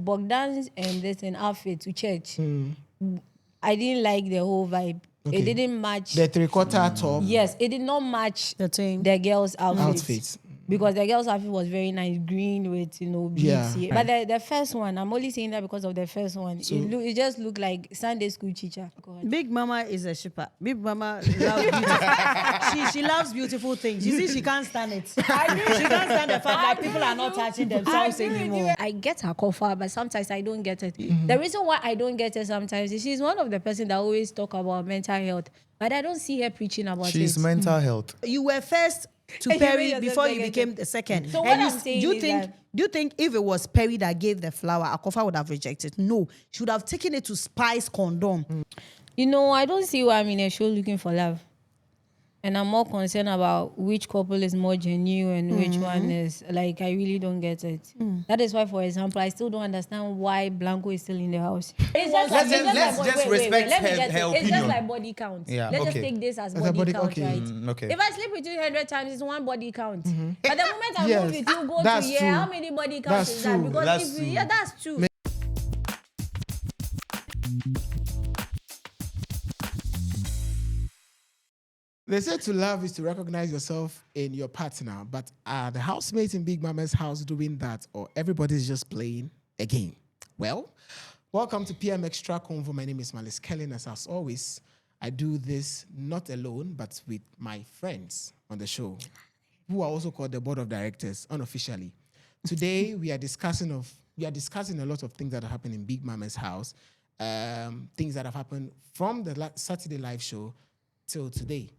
Bogdan's and this an outfit to church. I didn't like the whole vibe. Okay. It didn't match. The 3/4 top. Yes, it did not match the girl's outfit. Because the girl's outfit was very nice, green with, beads. Yeah, But the first one, I'm only saying that because of the first one. So, it just looked like Sunday school teacher. Big Mama is a shipper. Big Mama loves beautiful. she loves beautiful things. You see, she can't stand it. She can't stand the fact that people are not touching themselves anymore. I get her Akorfa, but sometimes I don't get it. The reason why I don't get it sometimes is she's one of the person that always talk about mental health, but I don't see her preaching about it. She's mental health. You were first to Perry before you became the second. So what I'm saying do you think if it was Perry that gave the flower, Akorfa would have rejected? No, she would have taken it to spice Kondon. I don't see why I'm in a show looking for love. And I'm more concerned about which couple is more genuine and which one is, like, I really don't get it. That is why, for example, I still don't understand why Blanco is still in the house. Let's just respect her opinion. It's just like body count. Yeah, Let's just take this as body count, right? Okay. If I sleep with you 100 times, it's one body count. But the moment I move with you, go that's to true. how many body counts is that? Because that's true. They say to love is to recognize yourself in your partner, but are the housemates in Big Mama's house doing that, or everybody's just playing a game? Well, welcome to PMXtra Convo. My name is Malice Kellen. As always, I do this not alone, but with my friends on the show, who are also called the board of directors unofficially. Today, we are discussing a lot of things that have happened in Big Mama's house, things that have happened from the Saturday live show till today.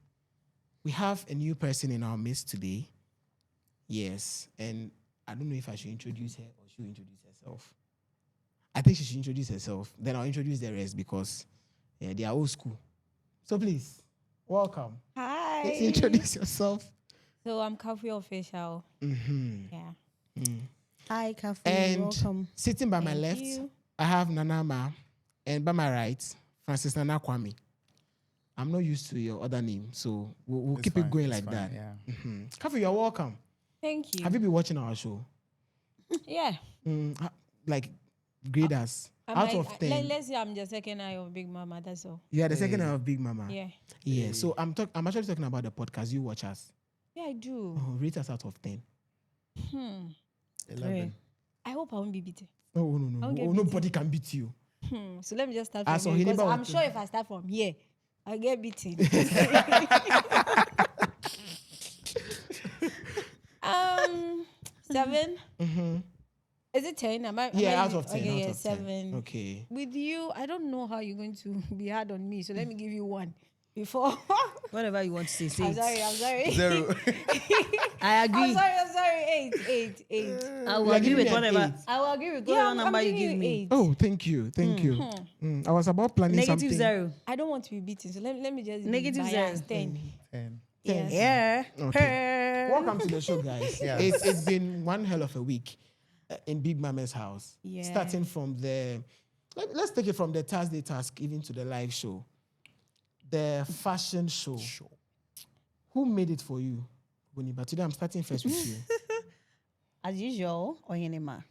We have a new person in our midst today. Yes. And I don't know if I should introduce her or she will introduce herself. I think she should introduce herself. Then I'll introduce the rest because they are old school. So please, welcome. Hi. Let's introduce yourself. So I'm Kafi Official. Yeah. Hi, Kafi. And welcome. Sitting by my left, I have Nanama. And by my right, Francis Nana Kwame. I'm not used to your other name, so we'll keep it going like that. Yeah. Kafi, you're welcome. Thank you. Have you been watching our show? Yeah. Like, grade us out of 10. Let's say I'm the second eye of Big Mama, that's all. You are the second eye of Big Mama. Yeah. Yeah. So I'm actually talking about the podcast. You watch us. Yeah, I do. Oh, rate us out of 10. 11. I hope I won't be beaten. Oh, no. Nobody can beat you. So let me just start As from here, because Ohiniba I'm sure if I start from here, I'll get beaten. 7. Is it 10? Out of 10. Okay, out of 7. 10. Okay. With you, I don't know how you're going to be hard on me, so let me give you 1 before. Whatever you want to say I'm it. sorry. 0. I agree. I'm sorry. 8. I will agree with whatever. 8. I will agree with whatever number you give me. 8. Oh, thank you. I was about planning Negative something. 0. I don't want to be beaten, so let me just Negative be biased. 0. 10. 10. Yes. Yeah. Okay. Welcome to the show, guys. Yeah. It's been one hell of a week in Big Mama's house. Yeah. Starting from let's take it from the Thursday task even to the live show. The fashion show. Who made it for you, Boni? But today I'm starting first with you. As usual, Ohinema.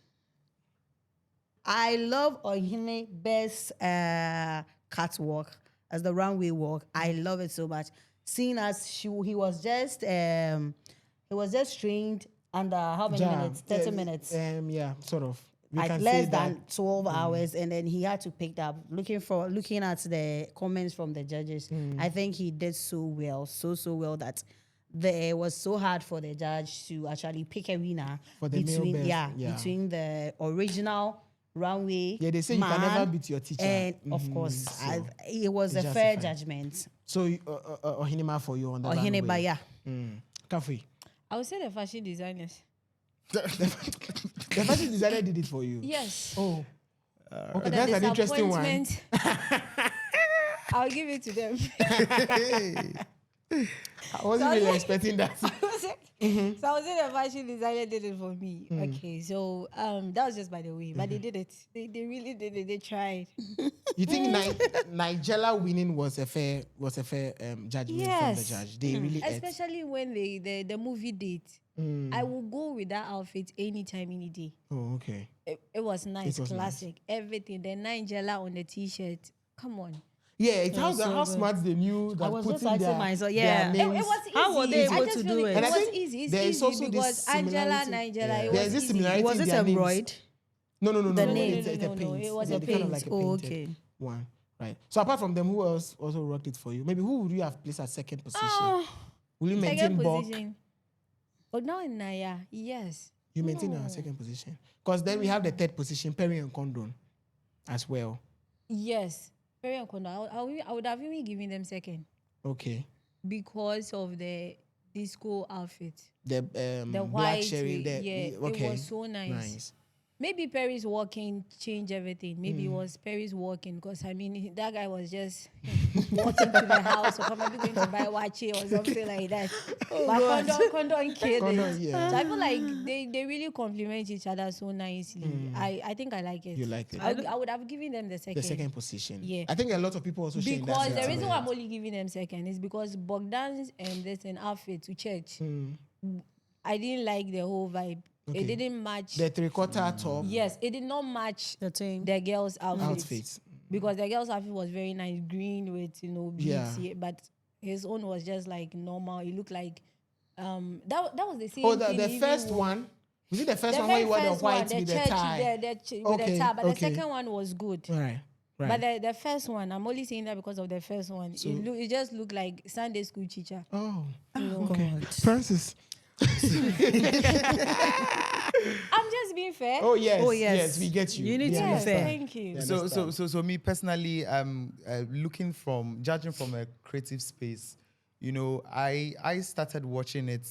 I love Ohine best catwalk as the runway walk. I love it so much. Seeing as he was just trained under how many minutes? 30 minutes. Yeah, sort of. We Like can less say than that. 12 hours, and then he had to pick up. Looking at the comments from the judges, I think he did so well that it was so hard for the judge to actually pick a winner For the male best, between the original runway. Yeah, they say you can never beat your teacher. And of course, it was a fair judgment. So Ohinema for you on the Ohineba, runway. yeah. Kafi. I would say the fashion designers. The fashion designer did it for you. Yes. Oh. Okay, But that's the an interesting one. disappointment, I'll give it to them. I wasn't really expecting that. So I was in the fashion designer did it for me. Okay, so that was just by the way, but they did it. They really did it. They tried. You think Nigella winning was a fair judgment from the judge? They really ate. Especially when the movie date. I will go with that outfit anytime, any day. Oh, okay. It was nice, It was classic, everything. The Nigella on the t-shirt. Come on. Yeah, it's how smart they knew that I was just putting asking myself, yeah. their It names. was easy. How were they I able just to feel do it? it? It And I was think easy. It's there is easy also this because Angela, similarity. Nigella, it There's was this easy. similarity. Was in it their names. embroidered? No. The name? It's a No, paint. it was Yeah, a they kind of paint. like a Oh, painted okay. one. Right. So apart from them, who else also rocked it for you? Maybe who would you have placed at second position? Will you maintain Second Bok? position. But now in Naya, yes. You maintain our second position. Because then we have the third position, Perry and Kondon as well. Yes. Very Kondon. I would have even given them second Okay. because of the disco outfit. The The black white, sherry. it was so nice. Maybe Perry's walking changed everything. Maybe it was Perry's walking because I mean that guy was just walking to the house or probably going to buy wachi or something like that. But Kondon killed Kondon, it. yeah. So I feel like they really complement each other so nicely. I think I like it. You liked it. I would have given them the second. The second position. Yeah. I think a lot of people also share Because that the reason why I'm sentiment. only giving them second is because Bogdan's and this an outfit to church. I didn't like the whole vibe. Okay. It didn't match. The three-quarter top Yes, it did not match The thing. the girl's outfits. because the girl's outfit was very nice, green with beads. Yeah. But his own was just like normal. It looked like that was the same. Oh, thing the he first even one? Was it the first The one where very you wore the first one, white with the church, tie? with the Okay, tie, but the okay. second one was good. Right. But the first one, I'm only saying that because of the first one. It just looked like Sunday school teacher. Oh, know. okay. God. Francis. I'm just being fair. Oh yes, Oh, yes. yes, we get you. You need We to be Yes, fair. thank you. Yeah. So me personally, judging from a creative space, you know, I started watching it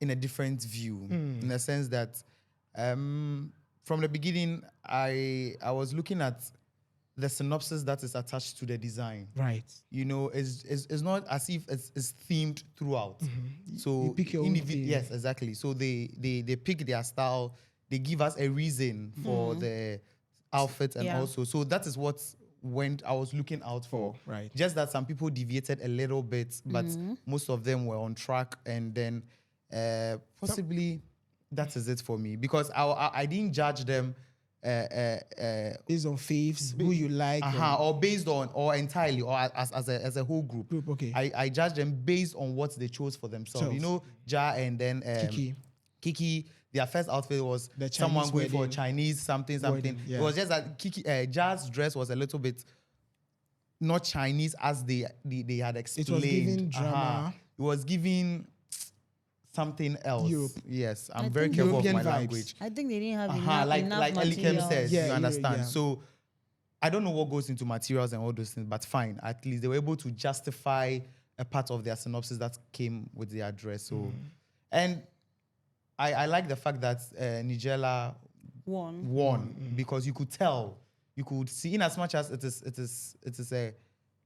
in a different view, in the sense that from the beginning, I was looking at the synopsis that is attached to the design. Right. You know, it's not as if it's themed throughout. So You pick your own theme. yes, exactly. So they pick their style. They give us a reason for the outfit, and Yeah. also so that is what I was looking out for. Right. Just that some people deviated a little bit, but most of them were on track, and then possibly that is it for me, because I didn't judge them. Based on faiths, who you like. Or based on, or entirely, or as a whole group. Okay. I judge them based on what they chose for themselves. You know, Ja and then Kiki, their first outfit was The Chinese someone going for wedding. Chinese something. Wedding, yeah. It was just that Ja's dress was a little bit not Chinese as they had explained. It was giving drama. It was giving something else. Europe. Yes, I'm I very think careful of European my vibes. language. I think they didn't have Like enough Elikem material. says, Yeah, you understand. yeah. So I don't know what goes into materials and all those things, but fine. At least they were able to justify a part of their synopsis that came with the address. So, and I like the fact that Nigella won because you could tell, you could see, in as much as it is a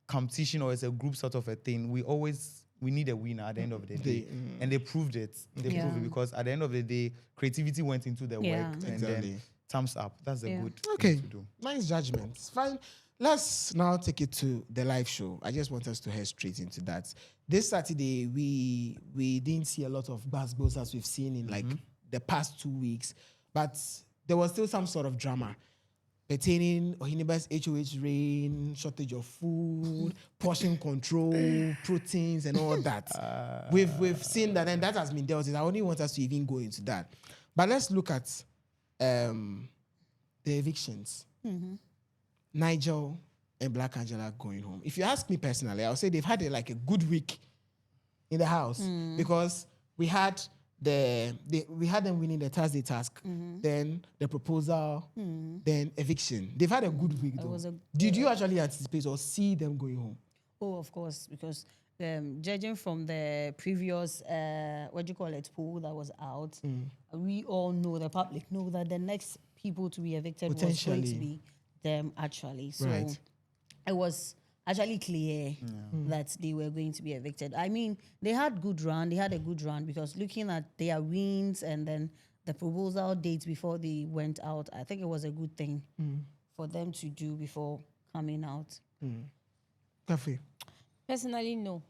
competition or it's a group sort of a thing, we need a winner at the end of the day. And they proved it. They proved it, because at the end of the day, creativity went into the Yeah. work. And Exactly. then thumbs up. That's a good Okay. thing to do. Nice judgment. Fine. Let's now take it to the live show. I just want us to head straight into that. This Saturday, we didn't see a lot of basketballs as we've seen in like the past 2 weeks, but there was still some sort of drama pertaining Ohiniba's HOH reign, shortage of food, portion control, proteins, and all that. We've seen that, and that has been dealt with. I only want us to even go into that. But let's look at the evictions. Nigel and Black Angela going home. If you ask me personally, I'll say they've had a good week in the house, because we had we had them winning the Thursday task, then the proposal, then eviction. They've had a good week though. Did you actually anticipate or see them going home? Oh, of course, because judging from the previous, poll that was out, we all know, the public know that the next people to be evicted was going to Potentially. be them actually. So Right. it was actually clear that they were going to be evicted. I mean, they had a good run because looking at their wins and then the proposal dates before they went out, I think it was a good thing for them to do before coming out. Coffee. Personally, no.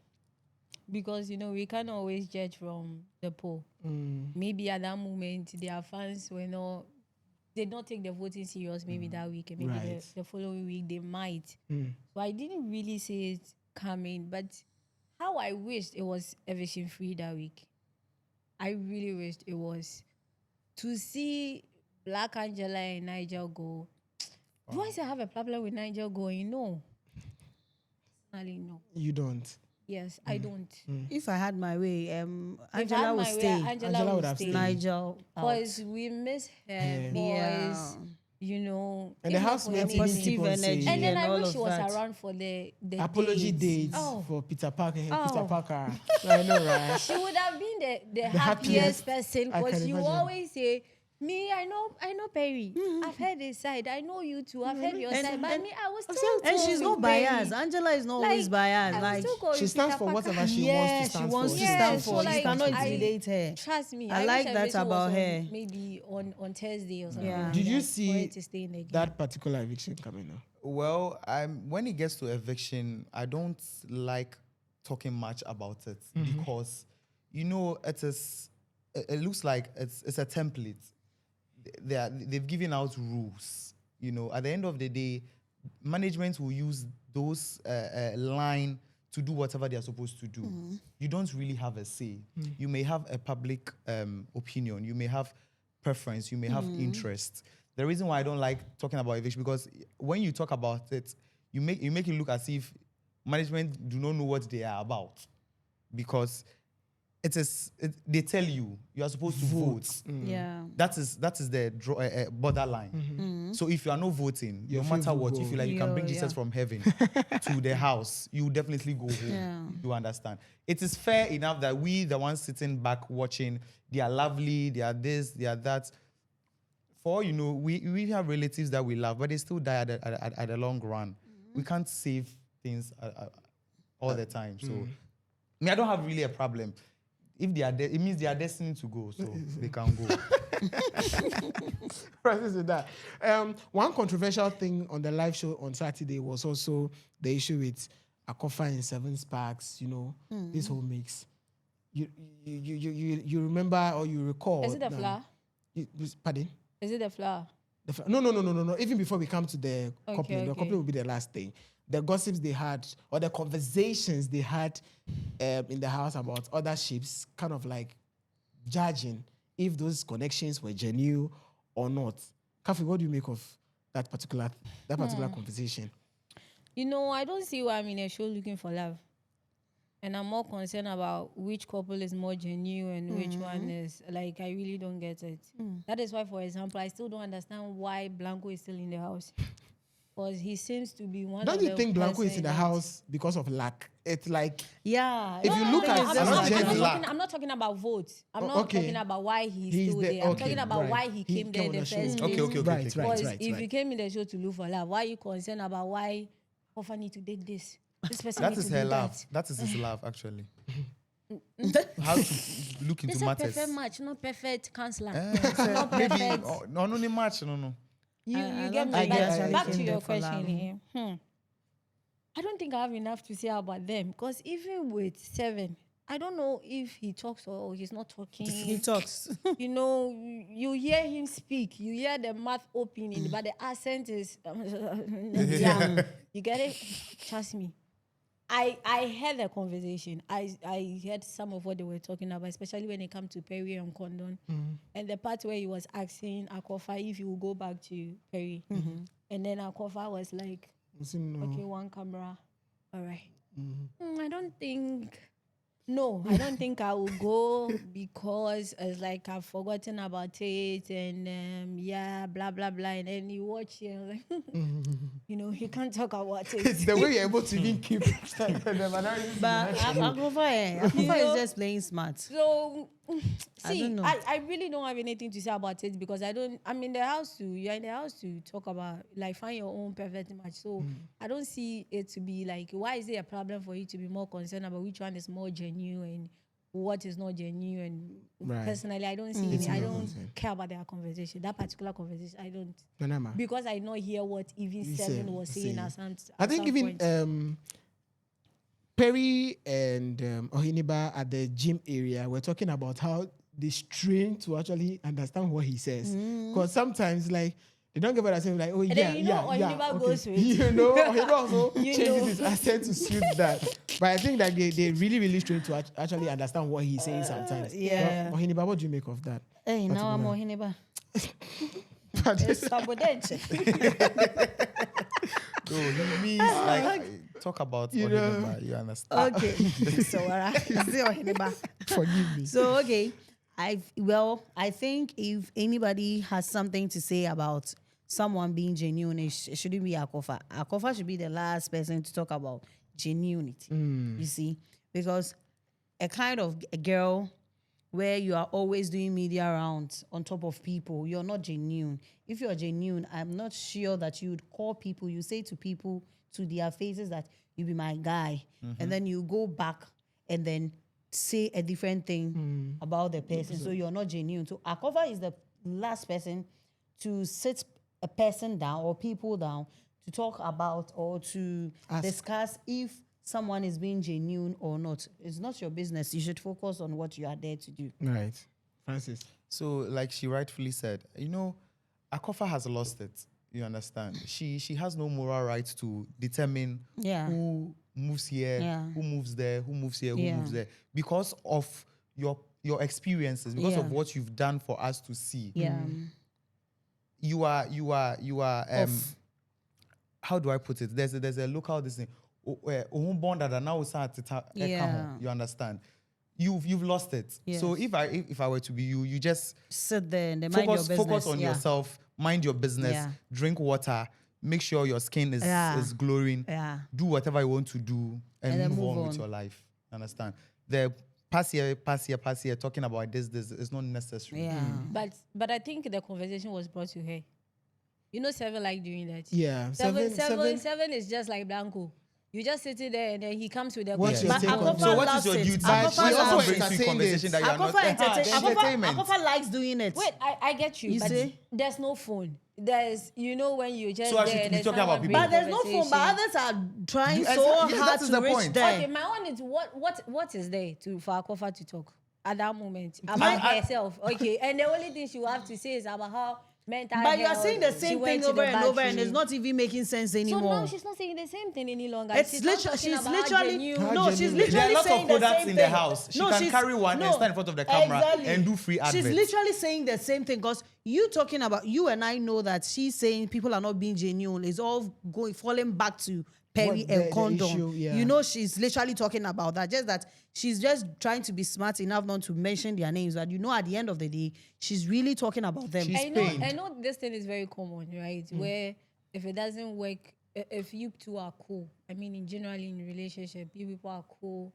Because, we can't always judge from the poll. Maybe at that moment, their fans did not take the voting serious maybe that week. And maybe Right. the following week, they might. So I didn't really see it coming. But how I wished it was eviction free that week. I really wished it was. To see Black Angela and Nigel go. Do I say I have a problem with Nigel going? No. Personally, no. You don't. Yes, I don't. If I had my way, If I had Angela would my way, stay. Angela would have stay. stayed. Nigel out. Because we miss her voice, Yeah. And the if not housemates for even positive keep on energy. saying And then and I all wish of she was that. around for the apology dates Oh. for Peter Parker. Peter Oh. Parker. I know, right? She would have been the happiest happiest person I because can you imagine. always say, me, I know Perry. I've heard his side. I know you too. I've heard your side. But me, I was still And she's going not with Perry. biased. Angela is not always biased. I was Like still going She with stands Peter for Parker. whatever she yeah, wants to she stand wants for. to Yes, stand so for. like, You cannot I- intimidate her. Trust me. I wish like that Eviction was about on her. Maybe on Thursday or something. Yeah. like Did you that for see it to stay in the game. that particular eviction coming up? Well, when it gets to eviction, I don't like talking much about it because, it looks like it's a template. They've given out rules. At the end of the day, management will use those line to do whatever they are supposed to do. You don't really have a say. You may have a public opinion. You may have preference. You may have interest. The reason why I don't like talking about eviction, because when you talk about it, you make it look as if management do not know what they are about, because they tell you are supposed to vote. Yeah. That is the borderline. So if you are not voting, Your no matter faith will what, go. you feel like you can bring Jesus from heaven to the house, you definitely go home. Yeah. You understand? It is fair enough that we, the ones sitting back watching, they are lovely, they are this, they are that. For all you know, we have relatives that we love, but they still die at the long run. We can't save things all the time. So, I don't have really a problem. If they are it means they are destined to go, so they can go. Francis with that. One controversial thing on the live show on Saturday was also the issue with Akorfa and Seven Sparks. This whole mix. You remember or you recall? Is it the flower? Pardon? Is it the flower? No. Even before we come to the coupling, the okay. coupling will be the last thing. The gossips they had or the conversations they had in the house about other ships, kind of like judging if those connections were genuine or not. Kafi, what do you make of that particular conversation? I don't see why I'm in a show looking for love. And I'm more concerned about which couple is more genuine and which one is, I really don't get it. That is why, for example, I still don't understand why Blanco is still in the house. Because he seems to be one Don't of you the think Blanco is person in the that- house because of luck? It's like, Yeah. If you look at I'm I'm not genuine. I'm not talking about votes. I'm Oh, not okay. talking about why he's He's still there, there. I'm okay, talking about right. why he came there in on the show. first place. Okay. Right. Because if you came in the show to look for love, why are you concerned about why Kofa need to date this? This person That need is to her do love. that. That is his love, actually. How to look They into said matters. perfect match, not perfect counselor. Not Maybe- maybe no match. No. You I get don't me? think But they're actually back came to there your for love. question here. I don't think I have enough to say about them because even with 7, I don't know if he talks or he's not talking. He talks. You hear him speak, you hear the mouth opening, but the accent is yeah. You get it? Trust me. I heard the conversation. I heard some of what they were talking about, especially when it comes to Perry and Kondon. And the part where he was asking Akorfa if he will go back to Perry. And then Akorfa was like, okay, one camera. All right. I don't think I will go because it's like I've forgotten about it and blah blah blah. And then you watch it, like, he can't talk about it. it's the way you're able to even keep But Akorfa is just playing smart. So See, don't know. I really don't have anything to say about it because I'm in the house to, you're in the house to talk about, like, find your own perfect match. So I don't see it to be like, why is it a problem for you to be more concerned about which one is more genuine and what is not genuine? Right. Personally, I don't see It's I not don't concern. care about their conversation, that particular conversation. I don't. Nonama. Because I not hear what even You Seven say- was saying say. at some I at think some even point. Perry and Ohiniba at the gym area were talking about how they strain to actually understand what he says. Because sometimes, like, they don't get what I'm saying, like, oh, And yeah, then you know yeah, Ohiniba okay. goes with- You know, Ohiniba also You changes know. his accent to suit that. But I think that they really, really strain to actually understand what he's saying sometimes. yeah. Well, Ohiniba, what do you make of that? Hey, now I'm Particular. Ohineba. It's Sabodenche. So he means like talk about You know. Ohiniba, you understand? Okay. So Ohineba. Forgive me. So okay, I think if anybody has something to say about someone being genuine, it shouldn't be Akorfa. Akorfa should be the last person to talk about genuinity. You see, because a kind of a girl where you are always doing media rounds on top of people, you're not genuine. If you're genuine, I'm not sure that you would call people, you say to people to their faces that you be my guy, and then you go back and then say a different thing about the person. So you're not genuine. So Akorfa is the last person to sit a person down or people down to talk about or to discuss if someone is being genuine or not. It's not your business. You should focus on what you are there to do. Right. Francis. So, like she rightfully said, you know, Akorfa has lost it. You understand? She has no moral right to determine Yeah. who moves here, Yeah. who moves there, who moves here, who Yeah. moves there, because of your experiences, because Yeah. of what you've done for us to see. Yeah. You are Off. how do I put it? There's a local this thing. Yeah. You understand? You've lost it. So Yes. if I were to be you, you just Sit there and they mind your business. focus on yourself, mind your business, Yeah. drink water, make sure your skin is glowing, Yeah. do whatever you want to do, and then move move on with on. your life. Understand? The pass here, talking about this is not necessary. Yeah. But I think the conversation was brought to her. You know, Seven like doing that. Yeah. Seven is just like Blanco. You just sit there and then he comes with the What's question. your But take on Akorfa that? So what is loves your it. duty? Akorfa She also loves brings it. to conversation that you are not entertainment. Akorfa likes doing it. Wait, I get you, You but see? there's no phone. There's, you know, when you just So I there should and be then talking about someone people. But brings there's no phone. But conversation. others are trying You- so exactly, hard that is to the reach point. there. Okay, my one is what is there for Akorfa to talk at that moment about I- herself? Okay, and the only thing she will have to say is about how mental But you are health, saying the she same went thing to over the and over, and bathroom. it's not even making sense So anymore. now she's not saying the same thing any longer. It's She's not literally, talking she's about literally, genuine- no, she's genuine. literally There are lots of saying the products same in the thing. house. She No, can she's- carry one and no, stand in front of the camera exactly. and do free She's adverts. literally saying the same thing because you talking about, you and I know that she's saying people are not being genuine. It's all falling back to Perry What and the Kondon. issue, yeah. You know, she's literally talking about that. Just that she's just trying to be smart enough not to mention their names. But you know, at the end of the day, she's really talking about them. She's pained. I know this thing is very common, right? Where if it doesn't work, if you two are cool, I mean, in generally in relationship, you people are cool.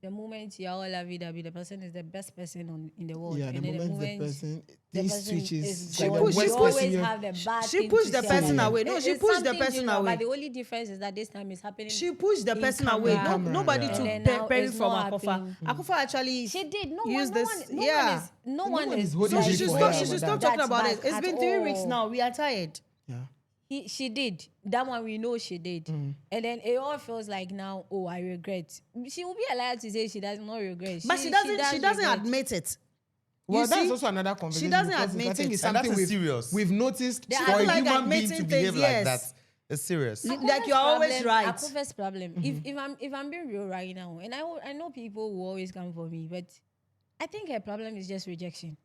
The moment you are all lovey-dovey, the person is the best person in the world. Yeah, the And then moment the person the these person switches, is like gone, the pushed- worst you she always person you have the bad She thing pushed to the say person about away. it. No, she It's pushed the something person general, away. But the only difference is that this time it's happening. She pushed the in person camera. away. In camera, Nobody yeah. took And then now Perry it's from not Akorfa. happening. Akorfa actually She did. No use one, this. no yeah. one is, no one one is. is holding So it she should for stop. her, She should madam. stop talking That's about it. back It's at been 3 weeks all. now. We are tired. Yeah. She did. That one we know she did. And then it all feels like now, oh, I regret. She will be allowed to say she does not regret. But she doesn't. She doesn't regret. admit it. Well, You that's see? also another conversation. doesn't because admit I think it. it's And that something is serious. we've noticed. There For are a like human being admitting to behave things, like yes. that, it's serious. Like you're always right. Akofa's problem. If I'm being real right now, and I know people will always come for me, but I think her problem is just rejection.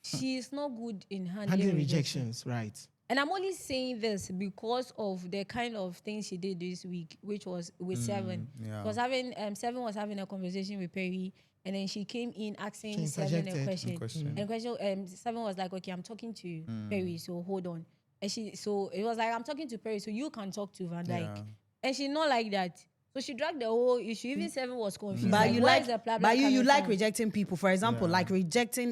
She's not good in handling rejection. rejections, right? And I'm only saying this because of the kind of things she did this week, which was with Seven. yeah. Because Seven was having a conversation with Perry, and then she came in asking She Seven a interjected. question. And Seven was like, "Okay, I'm talking to Perry, so hold on." And so it was like, "I'm talking to Perry, so you can talk to Van Dyke." Yeah. And she not like that. So she dragged the whole issue. Even Seven was confused. But you where like, is the problem but you coming like from? rejecting people. For example, like rejecting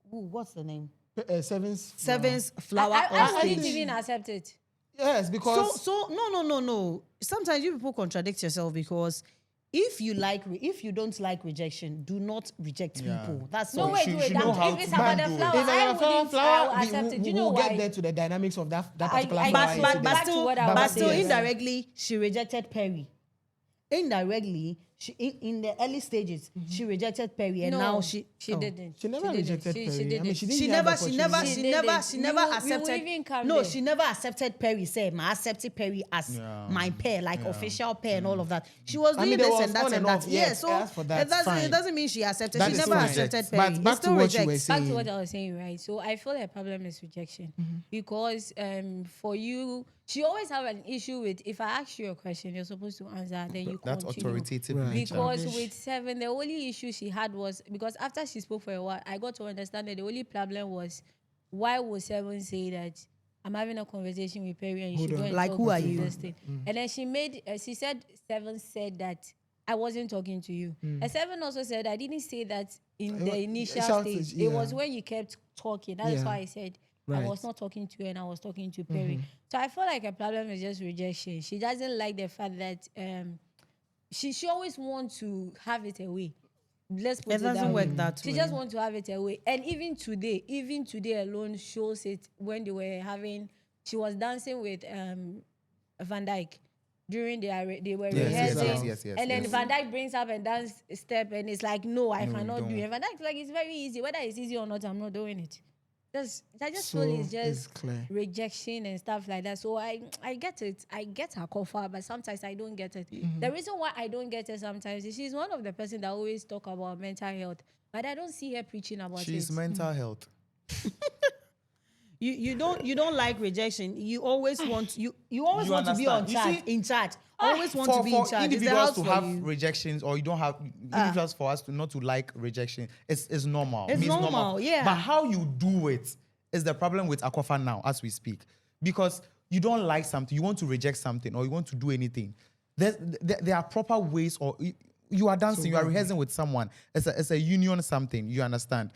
what's the name? Seven's flower I on wouldn't stage. even accept it. Yes, because So no. Sometimes you people contradict yourself because if you don't like rejection, do not reject people. That's No, all. wait, she wait. know how If it's to about the handle it. flower, if I I wouldn't. I will accept it. Do you know we'll why? get there to the dynamics of that I- particular I- flower but- incident. back to what I was still saying. indirectly, she rejected Perry. Indirectly, she in the early stages, she rejected Perry, and now she didn't. She never didn't. rejected She Perry. I didn't. mean, she didn't She have the never opportunity. She never didn't. We will accepted. even come No, there. she never accepted Perry. Say, I accepted Perry as my pair, like official pair and all of that. She was I doing mean, there this was and that on and and that. off, Yeah, yes, so as for that, it fine. doesn't mean she accepted. That She is never fine. accepted But Perry. back It's to still what you were rejects. saying. Back to what I was saying, right? So I feel a problem is rejection because for you, she always have an issue with if I ask you a question, you're supposed to answer, then you That continue. authoritative Right. nature. Because with Seven, the only issue she had was because after she spoke for a while, I got to understand that the only problem was why would Seven say that I'm having a conversation with Perry and you should go and Like, talk who to are you? this thing. And then she said Seven said that I wasn't talking to you. And Seven also said I didn't say that in the initial stage, stage. It was yeah. when you kept talking. That is Yeah. why I said I Right. was not talking to you and I was talking to Perry. So I feel like a problem is just rejection. She doesn't like the fact that she always wants to have it away. Let's put It it doesn't that work way. that She way. just wants to have it away. And even today alone shows it when they were having. She was dancing with Van Dyke during they were Yes, rehearsing. yes, And then yes. Van Dyke brings up and dance step, and it's like, no, I cannot don't. do it. Van Dyke's like, it's very easy. Whether it's easy or not, I'm not doing it. I just So feel it's just it's clear. rejection and stuff like that. So I get it. I get her cover, but sometimes I don't get it. The reason why I don't get it sometimes is she's one of the person that always talk about mental health, but I don't see her preaching about She's it. mental health. You don't like rejection. You always want you always You want to be on understand. You charge, see, in charge. Always want to be in for charge. Is the individuals house to for have you? rejections, or you don't have individuals for us to not to like rejection, it's normal. It's normal, yeah. But how you do it is the problem with Akorfa now, as we speak, because you don't like something, you want to reject something, or you want to do anything. There are proper ways, or you are dancing, you are rehearsing with someone. It's a union something. You understand?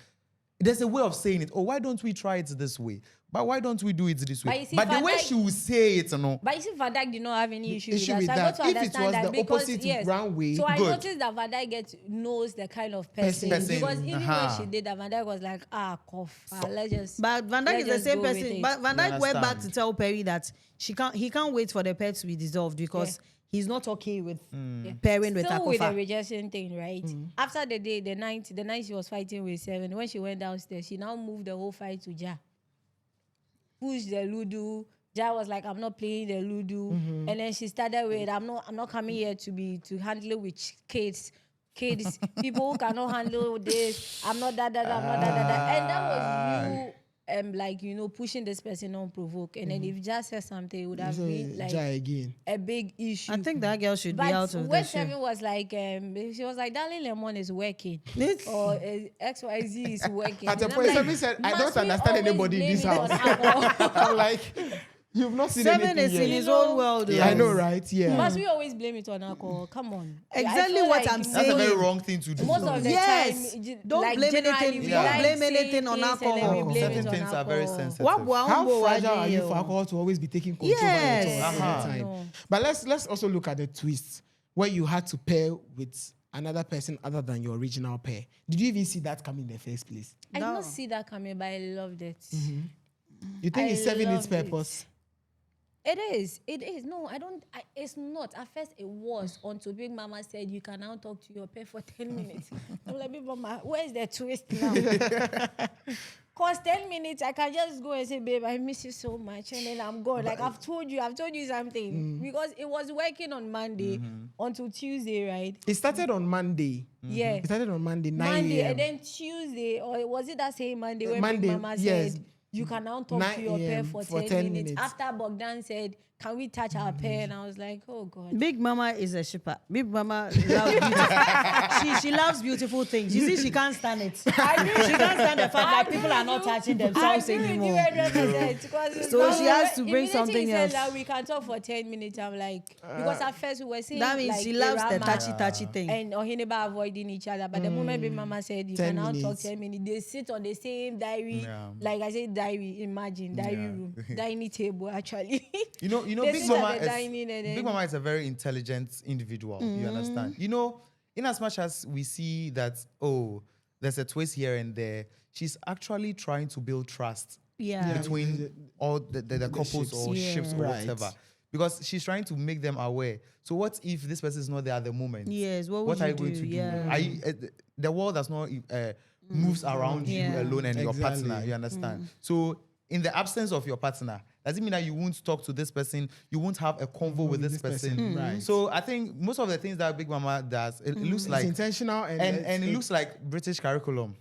There's a way of saying it. Oh, why don't we try it this way? But why don't we do it this But way? you see, But the Van way Dijk- she will say it, But you see, Van Dijk did not have any issue Issue with with that. So I that. got to If it understand was that the because opposite yes. ground way, so I good. noticed that Van Dijk knows the kind of person. Person, Because even when uh-huh. she did that, Van Dijk was like, let's just. But Van Dijk let's is the just same go with person. it. But Van Dijk went back to understand? tell Perry that he can't wait for the pair to be dissolved because he's not okay with pairing with Still with the Akorfa. rejection thing, right? After the night she was fighting with Seven, when she went downstairs, she now moved the whole fight to Ja. Pushed the Ludo. Ja was like, I'm not playing the Ludo. And then she started with, I'm not coming here to handle it with kids, people who cannot handle this. I'm not that. And that was you pushing this person unprovoked. And then if Ja said something, it would have been like Jai again. a big issue. I think that girl should be out of the West show. Seven was like, she was like, Darling Lemon is working. It's- or XYZ is working. At a And I'm point, like, Seven said, I must don't we understand always anybody in this blame it house. on alcohol? I'm like, you've not seen Seven anything is yet. in his You know, own world. Yeah, I though. know, right? Yeah. Must we always blame it on alcohol? Come on. Exactly I feel what like I'm most- That's a very saying. wrong thing to do. Most of the Yes. time, Don't like, blame generally, anything- we don't like blame saying anything on things and then we alcohol. blame Certain it on things are very alcohol. sensitive. How Wabwa fragile are you Umbo for alcohol to always be taking control Yes. over your thoughts all the time? No. But let's also look at the twist where you had to pair with another person other than your original pair. Did you even see that coming in the first place? I did No. not see that coming, but I loved it. You think I it's serving its loved it. purpose? It is. No, I don't. It's not. At first, it was until Big Mama said you can now talk to your pet for 10 minutes. I'm like, Big Mama, where's the twist now? Cause 10 minutes, I can just go and say, babe, I miss you so much, and then I'm gone. Like I've told you something because it was working on Monday until Tuesday, right? It started on Monday. Yeah. It started on Monday, 9 Monday, a.m. and then Tuesday, or was it that same Monday when Monday, Big Mama yes. said you can now talk 9 to your pair a.m. for, for 10, 10 minutes. minutes. After Bogdan said, can we touch our pair? And I was like, oh God. Big Mama is a shipper. Big Mama loves beautiful. she loves beautiful things. You see, she can't stand it. She can't stand the fact that people are not touching themselves anymore. So she has to bring something he else. said that we can talk for 10 minutes. I'm like, because at first we were saying That means like, she loves the Irama touchy thing. and Ohineba avoiding each other. But the moment Big Mama said you 10 can now talk minutes. 10 minutes, they sit on the same diary. Yeah. Like I said, diary, imagine, diary room, dining table, actually. You know, They Big sit at Mama the is dining and Big then- Mama is a very intelligent individual. You understand? You know, in as much as we see that, oh, there's a twist here and there, she's actually trying to build trust Yeah. between all the couples ships. or ships or Right. whatever. Because she's trying to make them aware. So what if this person is not there at the moment? Yes, what would are you you going do? to do? Yeah. Are you, the world does not moves around Yeah. you alone and your Exactly. partner. You understand? So in the absence of your partner, does it mean that you won't talk to this person? You won't have a convo with this person? Right. So I think most of the things that Big Mama does, it looks It's like intentional and it looks like British curriculum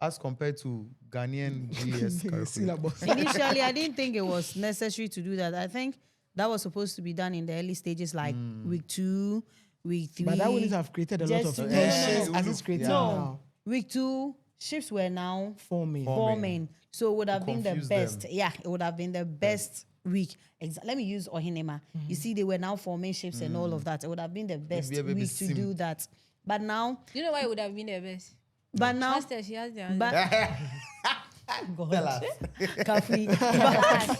as compared to Ghanaian GS curriculum. syllabus. Initially, I didn't think it was necessary to do that. I think that was supposed to be done in the early stages, like week 2, week 3. But that wouldn't have created a lot Just of to- tension No. as it's created Yeah. now. Week 2, ships were now Forming. forming. So it would have been the confuse best. them. Yeah, it would have been the best week. Let me use Ohinema. You see, they were now forming ships and all of that. It would have been the best be a baby week to sim. do that. But now, You know why it would have been the best? but now, Trust her, she has the answer. but Tell us. Kafi.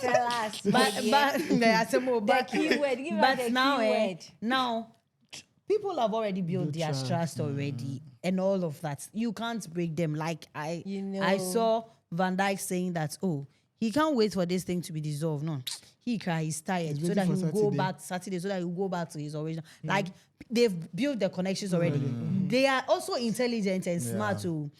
Tell us. But keyword, give us but the now, keyword. now people have already built their trust already and all of that. You can't break them. Like I saw Van Dijk saying that, oh, he can't wait for this thing to be dissolved. No, he's tired He's so that waiting he for will go Saturday. back Saturday so that he will go back to his original. Like they've built the connections already. They are also intelligent and smart too.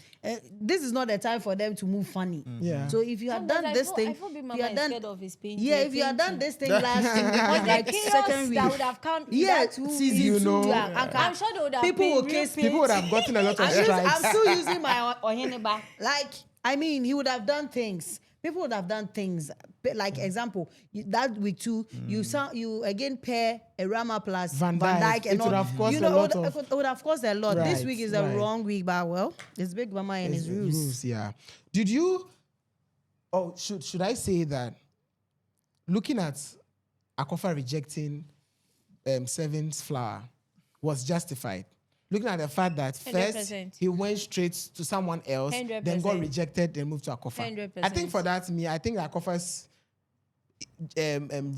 This is not the time for them to move funny. Yeah. So if you had Sometimes done this I thing, feel Big if Mama you had is done, scared of his pain. yeah, if you had done this thing last in Because like the chaos second week, that would have come, yeah, that too, season you two, know, yeah, I'm sure they would have people paid will real kiss pain. People would have gotten a lot of I'm strikes. still using my Oheneba. Like, I mean, he would have done things. People would have done things. Like example, that week 2, you again pair a Rama plus Van Van Dijk. Dijk and It would all. have cost You know, a lot it would have cost a lot. This Right, week is a right. wrong week, but well, it's Big Mama and his rules. Yeah. Did you? Oh, should I say that? Looking at Akorfa rejecting Seven's flower was justified. Looking at the fact that first 100%. he went straight to someone else, then got 100%. rejected, then moved to Akorfa. 100%. I think for that, I think Akorfa's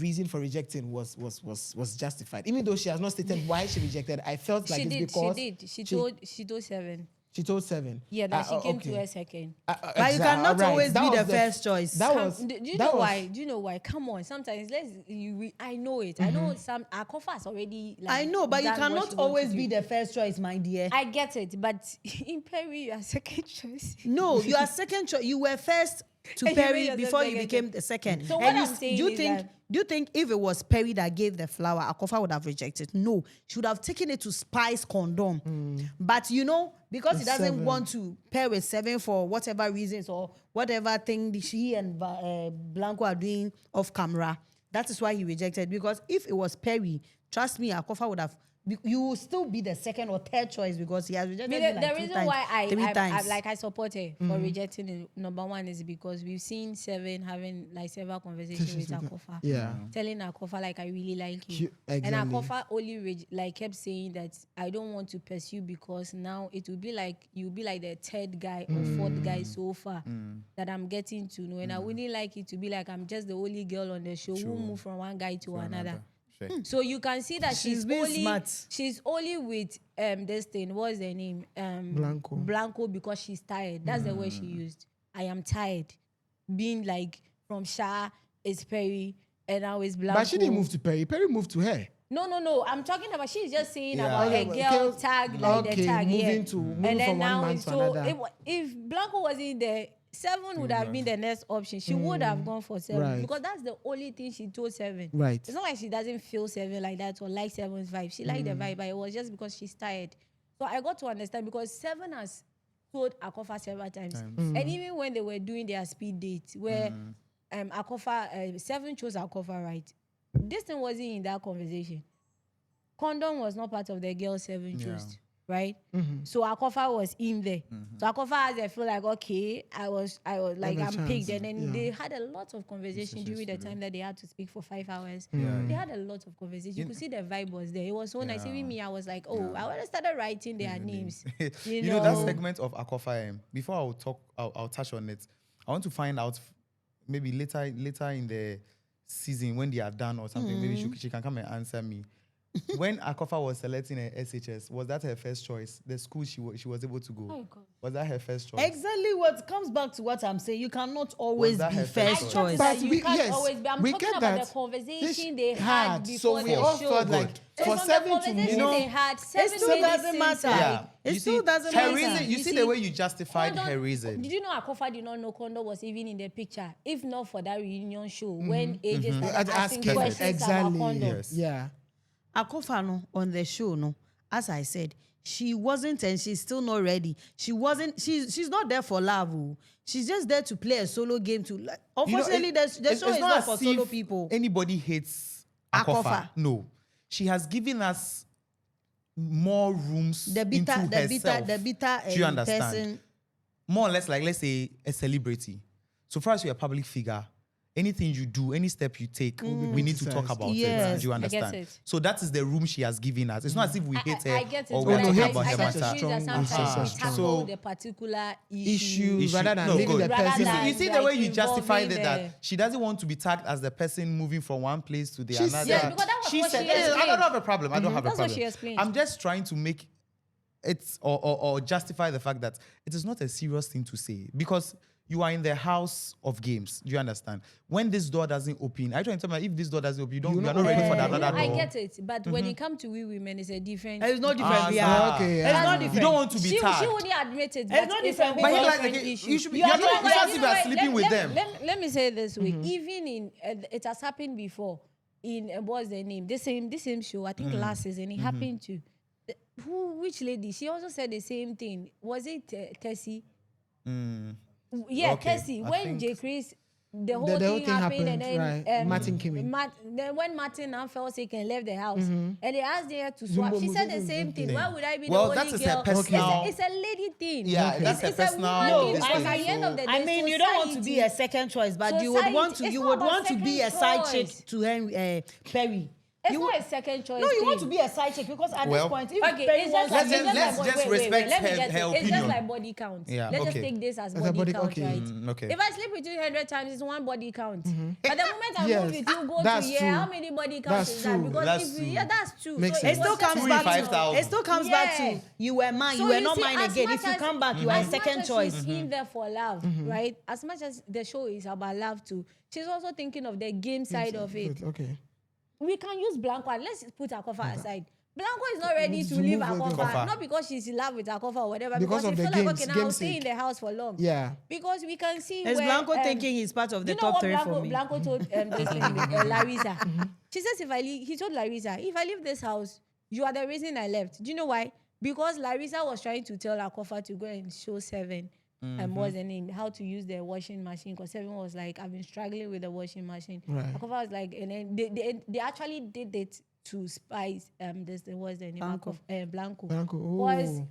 reason for rejecting was justified. Even though she has not stated why she rejected, I felt like She it's did. because She did. She told 7. she told Seven. Yeah, that she came okay. to her second. But you cannot always That be was the first choice. That was. Do you that know was- why? Do you know why? Come on. Sometimes I know it. I know some Akorfa has already. Like, I know, but you done what cannot she wants always to be do. the first choice, my dear. I get it, but in Perry, you are second choice. No, you are second choice. You were first to And you made Perry yourself before you second became the second. So And what you I'm s- saying do you is think? that- Do you think if it was Perry that gave the flower, Akorfa would have rejected? No, she would have taken it to spice Kondon. But you know, because he It's doesn't 7. want to pair with 7 for whatever reasons or whatever thing she and Blanco are doing off camera, that is why he rejected. Because if it was Perry, trust me, Akorfa would have. You will still be the second or third choice because he has rejected you like The 2 reason times, why 3 I times. like I support her for rejecting the number one is because we've seen 7 having like several conversations with Akorfa. Yeah. Telling Akorfa like I really like you. Exactly. And Akorfa only kept saying that I don't want to pursue because now it will be like you'll be like the third guy or fourth guy so far that I'm getting to know. And I wouldn't like it to be like I'm just the only girl on the show who moved from one guy to another. Sure. So you can see that She's being smart. she's only with this thing. What's the name? Blanco. Blanco because she's tired. That's the word she used. I am tired. Being like from Sha, it's Perry, and now it's Blanco. But she didn't move to Perry. Perry moved to her. No. I'm talking about she's just saying Yeah. about Okay, a girl girl- tag like the okay, tag. moving Yeah. to- moving and then from one now man it's to so another. if Blanco wasn't there, 7 would have been the next option. She would have gone for 7 Right. because that's the only thing she told 7. Right. It's not like she doesn't feel 7 like that or like 7's vibe. She liked the vibe, but it was just because she's tired. So I got to understand because 7 has told Akorfa several times. And even when they were doing their speed date, where Akorfa, Seven chose Akorfa, right? This thing wasn't in that conversation. Kondon was not part of the girl Seven chose, right? So Akorfa was in there. So Akorfa has a feel like, okay, I was like, I'm picked. And then they had a lot of conversation during the time that they had to speak for 5 hours. They had a lot of conversation. You could see the vibe was there. It was so nice. Even me, I was like, oh, I would have started writing their names. You know that segment of Akorfa, before I'll touch on it, I want to find out maybe later in the season when they are done or something, maybe she can come and answer me. When Akorfa was selecting her SHS, was that her first choice? The school she was able to go. Oh, God. Was that her first choice? Exactly what comes back to what I'm saying. You cannot always that be her first first choice. But You we- can't yes, always be. I'm we talking get about that the conversation they they had before so we the all show. felt like So for from Seven the to conversation move, they had, It Seven still made doesn't seem matter. like- It You still see, doesn't her matter. reason. You see the way you justified Kondon- her reason. Did you know Akorfa did not know Kondon was even in the picture? If not for that reunion show, when AJ started asking questions about Kondon. Yes. Yeah. Akorfa no, on the show, no, as I said, she wasn't and she's still not ready. She wasn't, she's not there for love. Oh. She's just there to play a solo game to like, unfortunately, the show is not for as solo if people. Anybody hates Akorfa. Akorfa. No. She has given us more rooms The into herself. Do you understand? person. More or less like, let's say, a celebrity. So far as you're a public figure, anything you do, any step you take, we need to talk about Yes, it. Do you I get understand? it. So that is the room she has given us. It's not as if we hate her I get it, or but we're no, talking hate about is her such a I matter. feel that strong- sometimes we so- tackle so- the particular Issues Issue. rather than No, leaving good. the Rather person. than- You see the like way you justified involving it, that she doesn't want to be tagged as the person moving from one place to the She another. said- Yeah, because that was She what said, she "Yeah, I explained. don't have a problem. I don't have a That's what problem." she explained. I'm just trying to make it or justify the fact that it is not a serious thing to say because you are in the house of games. Do you understand? When this door doesn't open, I try to tell me if this door doesn't open, you are not ready for that No, other I door. get it, but when it comes to we women, it's a different. It's not different. Ah, yeah. okay, It's yeah. not You different. You don't want to be She tagged. wouldn't admit it. It's But not it's different a But whole you like, different okay, issue. you should be. You are You're not not. right. It's as if you are sleeping with them. Let me say it this way. Even in it has happened before. In what's the name? The same show. I think last season it happened to which lady? She also said the same thing. Was it Tessie? Yeah, Okay, Tessie. I When think- J. Chris, the whole whole thing thing happened, and happened, then right. Martin came in. Then when Martin now fell sick and left the house, and they asked her to swap, she said the same thing. Why would I be Well, the that only is her girl? personal- It's a lady thing. Yeah, that's her it's personal- a No, woman thing. I Because at mean- the end of the day, I mean, you don't want to be society- a second choice, but you would want to. Society- You it's would not want about to be a second side choice. chick to Henry Perry. It's You not would- a second choice. No, you thing. want to be a side chick because at Well- this point, if Okay, Perry it's wants just to like, be- let's just respect let me her get it. It's opinion. just like body count. Yeah, Let's okay. just take this as As a body body- count, okay. right? Okay. If I sleep with you 100 times, it's one body count. But the moment I Yes, move with you, go that's to yeah, true. how many body counts That's is that? true. Because That's if true. yeah, that's true. Makes So sense. It still was comes just back. 5,000. It still comes back Yeah. to you were mine. So You were you not see, mine as again. much If you as- come back, you are a as much second as choice. She's in there for love, right? As much as the show is about love too, she's also thinking of the game side of it. Good, okay. We can use Blanco and let's put Akorfa aside. Blanco is not ready to leave move with Akorfa, not because she's in love with Akorfa or whatever, Because because of she the feel games- like, okay, now game I'll stay in sake. the house for long. Yeah. Because we can see Is where... Blanco thinking he's part of the you know top what three Blanco, for me? Blanco told this thing, Larissa. She says he told Larissa, if I leave this house, you are the reason I left. Do you know why? Because Larissa was trying to tell Akorfa to go and show Seven and what's the name, how to use the washing machine. Because Seven was like, I've been struggling with the washing machine. Right. Akorfa was like, and then they actually did it to spice what's the name? Blanco. Blanco. Blanco, Was oh.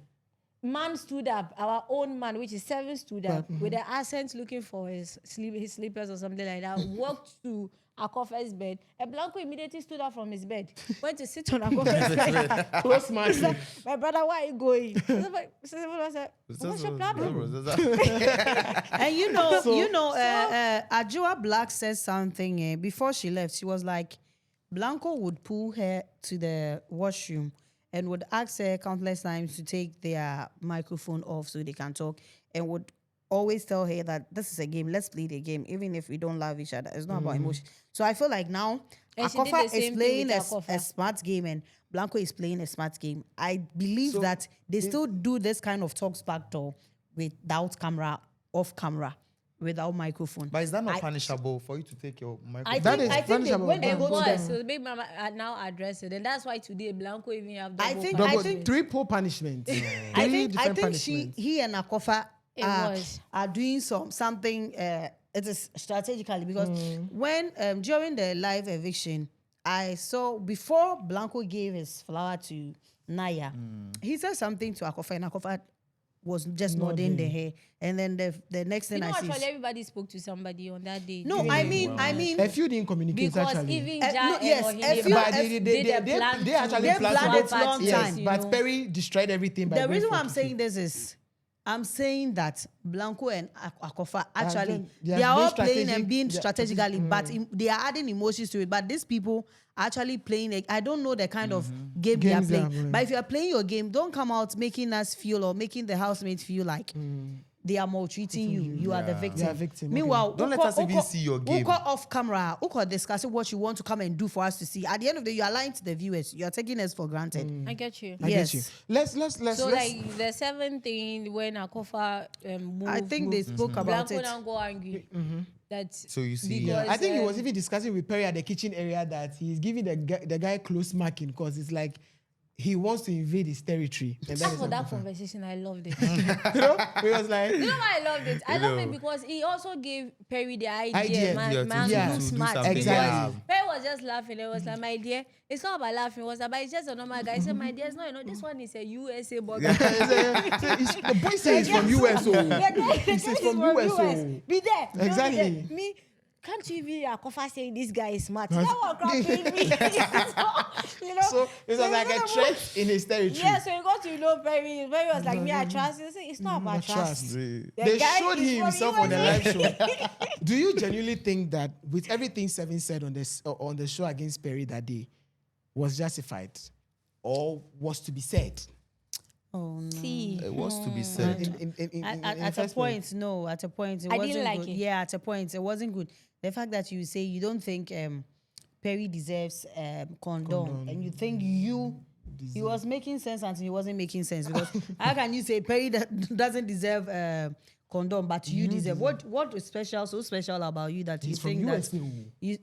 man stood up, our own man, which is Seven, stood up with the accent looking for his slippers or something like that, walked to Akorfa's bed, and Blanco immediately stood up from his bed, went to sit on Akorfa's bed. Close my My brother, where are you going? I said, what's your problem? And you know, Ajua Black said something before she left. She was like, Blanco would pull her to the washroom and would ask her countless times to take their microphone off so they can talk, and would always tell her that this is a game, let's play the game, even if we don't love each other. It's not about emotion. So I feel like now And she did the Akorfa same is thing playing with a Akorfa. smart game and Blanco is playing a smart game. I believe that they still do this kind of talks back door without camera, off camera, without microphone. But is that not I- punishable for you to take your I microphone? That think, is I think they, punishable. when they It go to was. the, So Big Mama now address it, and that's why today Blanco even have I double think- Double, I think- triple punishment. I Three think different she, punishments. he and Akorfa It are, was. are doing something. It is strategically because when during the live eviction, I saw before Blanco gave his flower to Naya, he said something to Akorfa, and Akorfa was just nodding the head. And then the next thing You know, I see, actually, everybody spoke to somebody on that day. no, I mean, A few didn't communicate because actually. even No, Ja yes, and a few- Ohene But they actually they planned planned it it long yes, time. but Perry destroyed everything. By the going reason for why I'm Kiki. saying this is I'm saying that Blanco and Akorfa actually they they are are all being playing and strategic. being They are strategically, but they are adding emotions to it. But these people are actually playing it. I don't know the kind of game they are Games they are playing. playing. But if you are playing your game, don't come out making us feel or making the housemates feel like they are maltreating you. You are the Yeah. victim. You are victim, okay. Meanwhile, Don't let us even see your game. Off camera, discussing what you want to come and do for us to see. At the end of the day, you are lying to the viewers. You are taking us for granted. I get you. I get you. Yes. Let's So like the seventh thing when Akorfa moved, I think they spoke about Blanco it. now go angry. That's So you see, because, I think he was even discussing with Perry at the kitchen area that he's giving the guy close marking because it's like he wants to invade his territory. And As is for that unfair. conversation, I loved it. You know, he was like, You know why I loved it? I loved know. it because he also gave Perry the idea. Idea. Man, Yeah, man, yeah. look to do smart. something. Exactly. Because Perry was just laughing. It was like, my dear, it's not about laughing. It was about, it's just a normal guy. He said, my dear, it's not, you know, this one is a USA burger. the boy says he's from US. The So guy he says from US. So Be there. Don't Exactly. be there. Me, can't you be a Akorfa saying this guy is smart? That one cracking me. You know? so it was like a threat in his territory. Yeah, so you got to know Perry. Perry was like, me, I trust. You say, it's not about trust. The They guy showed is him from himself on the USA. live show. Do you genuinely think that with everything Seven said on the show against Perry that day was justified or was to be said? Oh no. See, it was to be said. At a point, no. At a point, it I wasn't didn't like good. it. Yeah, at a point, it wasn't good. The fact that you say you don't think Perry deserves Kondon, and you think he was making sense until he wasn't making sense because how can you say Perry doesn't deserve Kondon, but you deserve what is special, so special about you that He's you from think US. that you,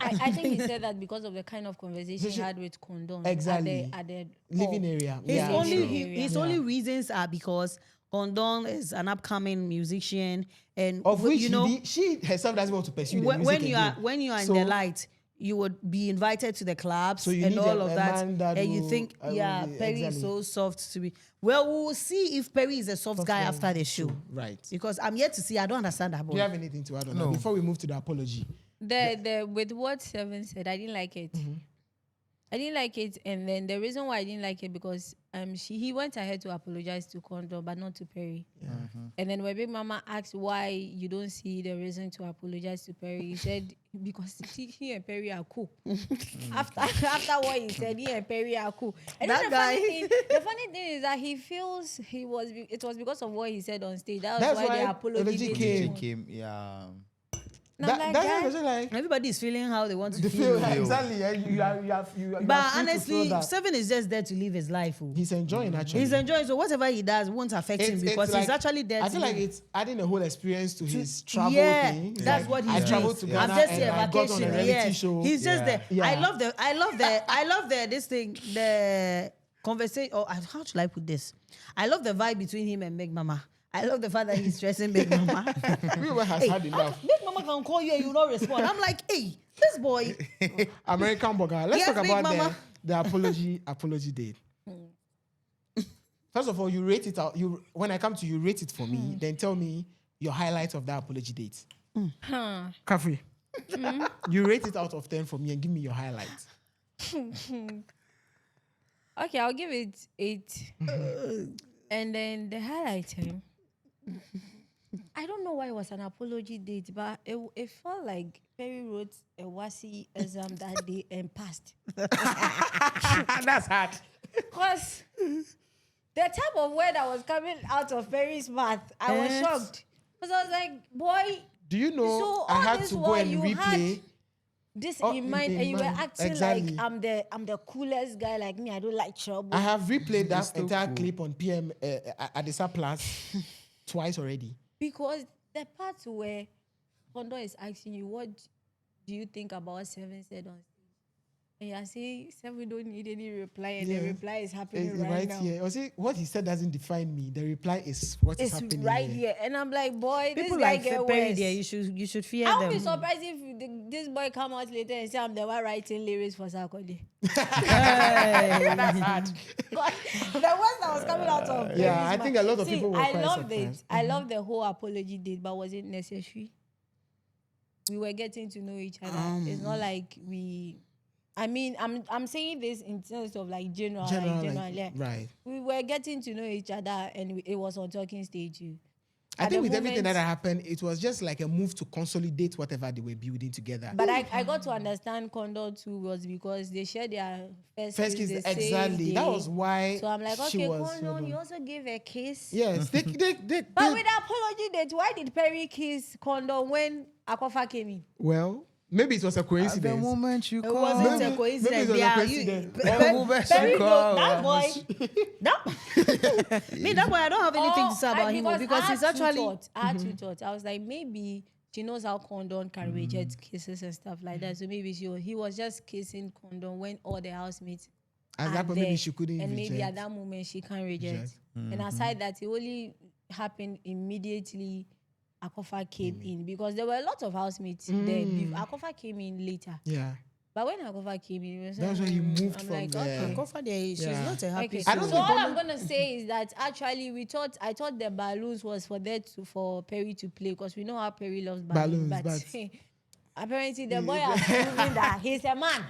I think he said that because of the kind of conversation he had with Kondon Exactly. at the Living area. his Yeah, only sure. his only reasons are because Kondon is an upcoming musician, and Of which you know she herself doesn't want to pursue the when music you are again. when you are So- in the light, you would be invited to the clubs So you and need all a of that, man that and you will- think, yeah, will be- Perry is exactly. so soft to be. Well, we will see if Perry is a soft guy after the show, Right. because I'm yet to see. I don't understand that Do boy. you have anything to add on No. that before we move to the apology? the with what Seven said, I didn't like it. Mm-hmm. I didn't like it, and then the reason why I didn't like it because he went ahead to apologize to Kondon but not to Perry. And then when Big Mama asked why you don't see the reason to apologize to Perry, he said because he and Perry are cool. After what he said, he and Perry are cool. And That then guy. the funny thing is that he feels it was because of what he said on stage. That was That's why why the apology Apology didn't came. come. Yeah. And I'm like, guys, was like Everybody is feeling how they want to the feel. feel exactly. And you are free But to honestly, feel that. Seven is just there to live his life. Oh. He's enjoying actually. He's enjoying, so whatever he does won't affect him because he's like- actually there. I to feel like live. it's adding a whole experience to his travel Yeah, thing. It's that's like, what he's I doing. traveled to Ghana I'm just and here I got on a vacation. reality Yes. show. He's just Yeah. there. Yeah. I love the this thing, the conversation. Or how should I put this? I love the vibe between him and Big Mama. I love the fact that he's stressing Big Mama. Everyone has had enough. Big Mama can call you and you don't respond. I'm like, hey, this boy. American burger. Let's Yes, talk Big about Mama. the apology date. First of all, you rate it out. When I come to you, rate it for me. Then tell me your highlight of that apology date. Kafri, you rate it out of 10 for me and give me your highlight. okay, I'll give it 8. And then the highlight, I don't know why it was an apology date, but it felt like Perry wrote a WASI exam that day and passed. That's hard. Because the type of word that was coming out of Perry's mouth, I was shocked. Because I was like, boy, Do you know So I all had this to go while and you replay? had this in mind, and you were mind. acting Exactly. like I'm the coolest guy, like me, I don't like trouble. I have replayed that still entire cool. clip on PM Adisa Plus twice already. Because the part where Kondon is asking you, what do you think about what Seven said on stage? And you're saying, Seven don't need any reply, and the reply is happening It's right now. here. Or see, what he said doesn't define me. The reply is what is It's happening right here. here. And I'm like, boy, People this guy like get Perry worse. there, you should fear I them. would be surprised if this boy come out later and say I'm the one writing lyrics for Sarkodie. That's hard. God, the words that was coming out of Yeah, Perry's I think a lot of See, people were I quite loved surprised. it. I love the whole apology date, but was it necessary? We were getting to know each other. It's not like we. I mean, I'm saying this in terms of like general, yeah. Right. We were getting to know each other, and it was on talking stage too. I At think the with everything that moment- happened, it was just like a move to consolidate whatever they were building together. But I got to understand Kondon too was because they shared their first kiss the same exactly. That day. was why. So I'm like, she okay, was, Kondon, you also gave a kiss. Yes, they But with the apology date, why did Perry kiss Kondon when Akorfa came in? well, maybe it was a coincidence. The moment you It call. wasn't Maybe- a coincidence. maybe it was a Yeah, coincidence. The moment Perry you call. that boy, that boy, I don't have anything to say about him because he's actually. I had two thoughts. I was like, maybe she knows how Kondon can reject kisses and stuff like that. So maybe he was just kissing Kondon when all the housemates At are that point, maybe there. she couldn't and maybe reject. at that moment she can't reject. Reject. And aside that, it only happened immediately. Akorfa came in because there were a lot of housemates there. Akorfa came in later. Yeah. But when Akorfa came in, it was That's like, when he moved I'm from like, there. okay. Akorfa there, she's Yeah. not a happy Okay. I don't So think all Kondon- I'm gonna say is that actually I thought the balloons was for Perry to play because we know how Perry loves balloons. Balloons, But apparently the boy has proven that he's a man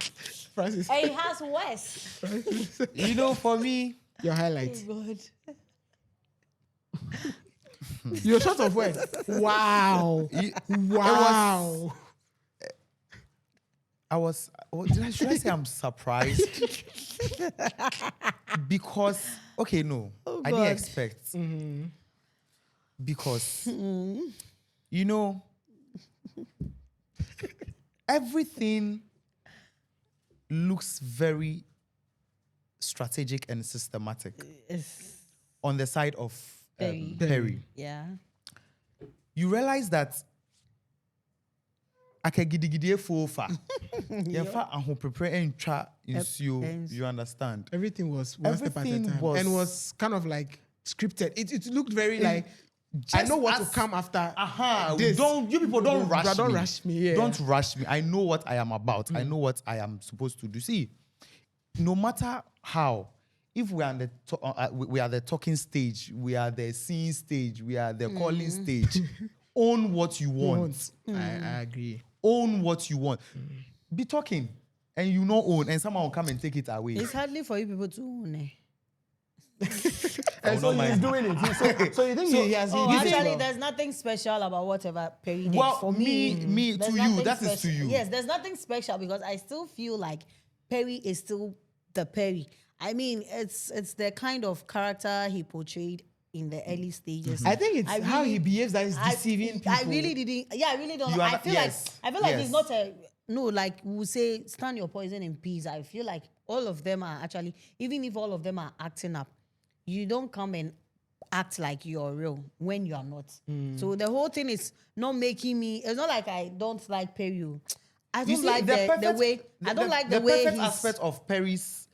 Francis, and he has worse. You know, for me, your highlight. God. Your short of words. Wow. Wow. should I say I'm surprised? Because, okay, no, I didn't God. expect. Because, you know, everything looks very strategic and systematic on the side of Perry. Perry. Yeah. You realize that akagidigidie fofa. Yefa aho prepare and try you understand. Everything was one step at a Everything time. was- And was kind of like scripted. It looked very like, I just know what as- to come after. You people don't rush me. Don't rush me, yeah. Don't rush me. I know what I am about. I know what I am supposed to do. See, no matter how, if we are we are the talking stage, we are the seeing stage, we are the calling stage. Own what you want. I agree. Own what you want. Be talking, and you not own, and someone will come and take it away. It's hardly for you people to own it. And so not he's mind. doing it. So you think he has... Oh, he did it actually, well. there's nothing special about whatever Perry did. Well, for me there's to you, nothing that is to special. you. Yes, there's nothing special because I still feel like Perry is still the Perry. I mean, it's the kind of character he portrayed in the early stages. I think it's I how really- he behaves that is deceiving people. I really didn't. Yeah, I really don't. You know. are I feel yes, like yes. he's not a no. Like we say, stand your poison in peace. I feel like all of them are actually, even if all of them are acting up, you don't come and act like you're real when you are not. So the whole thing is not making me. It's not like I don't like Perry. I You don't see, like the way. I don't like the way perfect he's. aspect of Perry's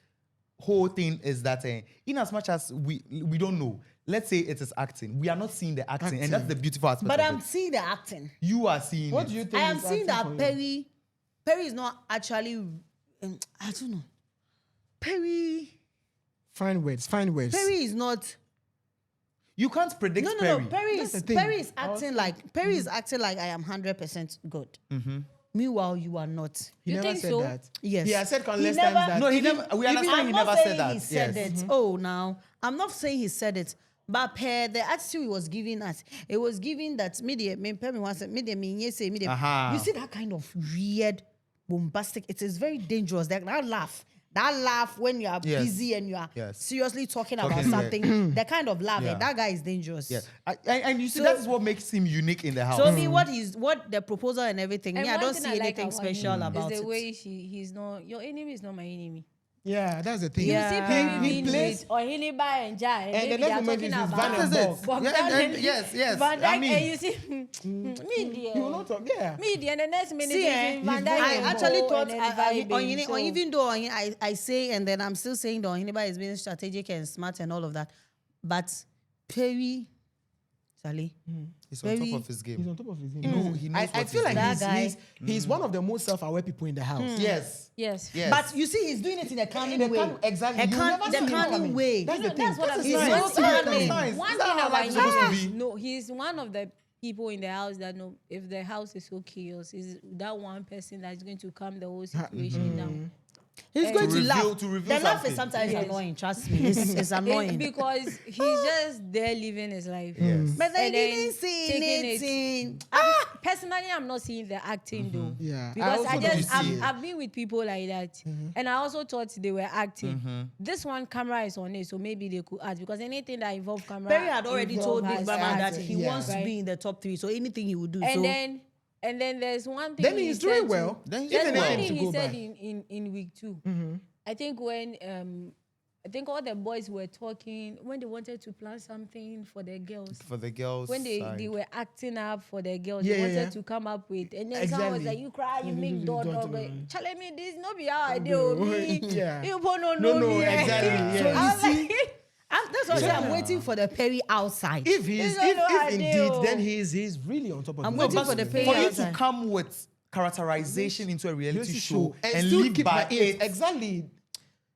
whole thing is that in as much as we don't know, let's say it is acting, we are not seeing the acting, and that's the beautiful aspect But of I'm it. seeing the acting. You are seeing What it. do you think? I am is seeing acting that for you? Perry is not actually. I don't know. Perry Find words. Perry is not. You can't predict No. Perry. Perry That's is the thing. Perry is acting like Perry is acting like I am 100% good. Meanwhile, you are not. He You never think said so? that. Yes. He has said countless He times never- that. No, he even- never. We even- understand I'm he not never saying said that. he said Yes. it. Oh, now I'm not saying he said it. But per the attitude he was giving us, it was giving that media. You see that kind of weird, bombastic. It is very dangerous. That laugh when you are Yes. busy and you are Yes. seriously talking about Talking, yeah. something. The kind of laugh, Yeah. that guy is dangerous. Yeah. And you see, So- that is what makes him unique in the house. So me, what the proposal and everything, And me, I one don't thing see like anything about special him about is the it. way he's not. Your enemy is not my enemy. Yeah, that's the thing. You Yeah. see Perry He being plays- with Ohiniba and Jai, And maybe the they are next moment talking is his about Van and That's it. Bob. Bogdan Yeah, and yes. Van I Dijk, mean- and you see media. He will not talk. Yeah. Media, and the next minute See, you see Van Dijk I and actually Bo thought, and then vibing, Ohine, so- even though I say, and then I'm still saying the Ohiniba is being strategic and smart and all of that, but Perry, Charlie, He's on Very- top of his game. He's on top of his game. He knows I what feel he's like doing. That guy- he's one of the most self-aware people in the house. Yes. Yes. Yes. but you see, he's doing it in a cunning the way. cunning- exactly. A You never see the him cunning coming. way. That's the thing. That's what I'm He's saying. so cunning. Nice. One Is that thing how about life's supposed to him, be? no, he's one of the people in the house that know if the house is so chaos, is that one person that's going to calm the whole situation down. He's going to reveal- laugh. to reveal The laugh is something. sometimes Yes. annoying. Trust me, it's annoying. It's because he's just there living his life. Yes. But they And then didn't see taking it. anything. Personally, I'm not seeing the acting though. Yeah. Because also I don't just see it. I've been with people like that, and I also thought they were acting. This one camera is on it, so maybe they could act because anything that involves camera. Perry had already told involve Big has Mama that acting. he Yeah. wants to Right. be in the top 3, so anything he would do. And then there's one thing. Then he he's said doing to- well. Then he's There's doing one well. thing to he go said by. in week 2. I think when I think all the boys were talking when they wanted to plan something for the girls. For the girls. When they side. were acting up for the girls, Yeah, they wanted yeah. to come up with, and then someone was Exactly. like, "You cry, you make dog." Don't. Challenge me, this no be how I do me. Yeah. You don't know No, me. exactly, yeah. So I you was see, like, that's what I'm waiting for the Perry outside. If he's This is what I if do. indeed, then he's really on top of I'm his waiting game. for the pay For you outside. to come with characterization into a reality show and still live keep by my it, exactly.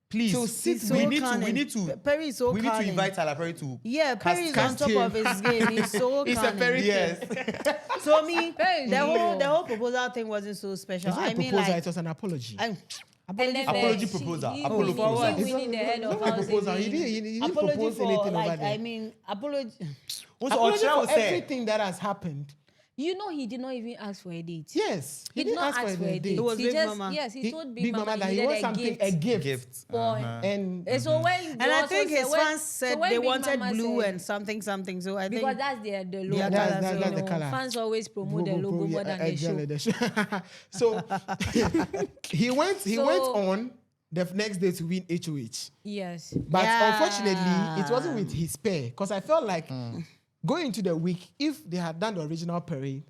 please. So sit He's we so need to. We cunning. need to. Perry is so We need to cunning. invite Tyler Perry to. Yeah, Perry is on cast top him. of his game. He's so He's a cunning. Perry Yes. So me, Perry is the real. whole proposal thing wasn't so special. It's not I a mean, proposal, like, it was an apology. And then Apology the- proposal. He, Apology he, proposal. he winning the head of It's not a house. proposal. He again. didn't apology propose for, anything over like, there. I mean, apology. Also, Apology Ochra for will say. everything that has happened. You know, he did not even ask for a date. Yes, He did not ask for a date. It was he Big just, Mama. yes, he told Big, Big Mama, that he he needed wants a something, gift. a gift. Gift. For And So when And I think his when, fans said when they Big wanted Mama blue said- and something. So I think because that's the logo. Yeah, that's so, the you know, colour. Fans always promote the logo more than the show. the show. So he went on the next day to win HOH. Yes. But Yeah. unfortunately, it wasn't with his pair. Because I felt like going into the week, if they had done the original parade,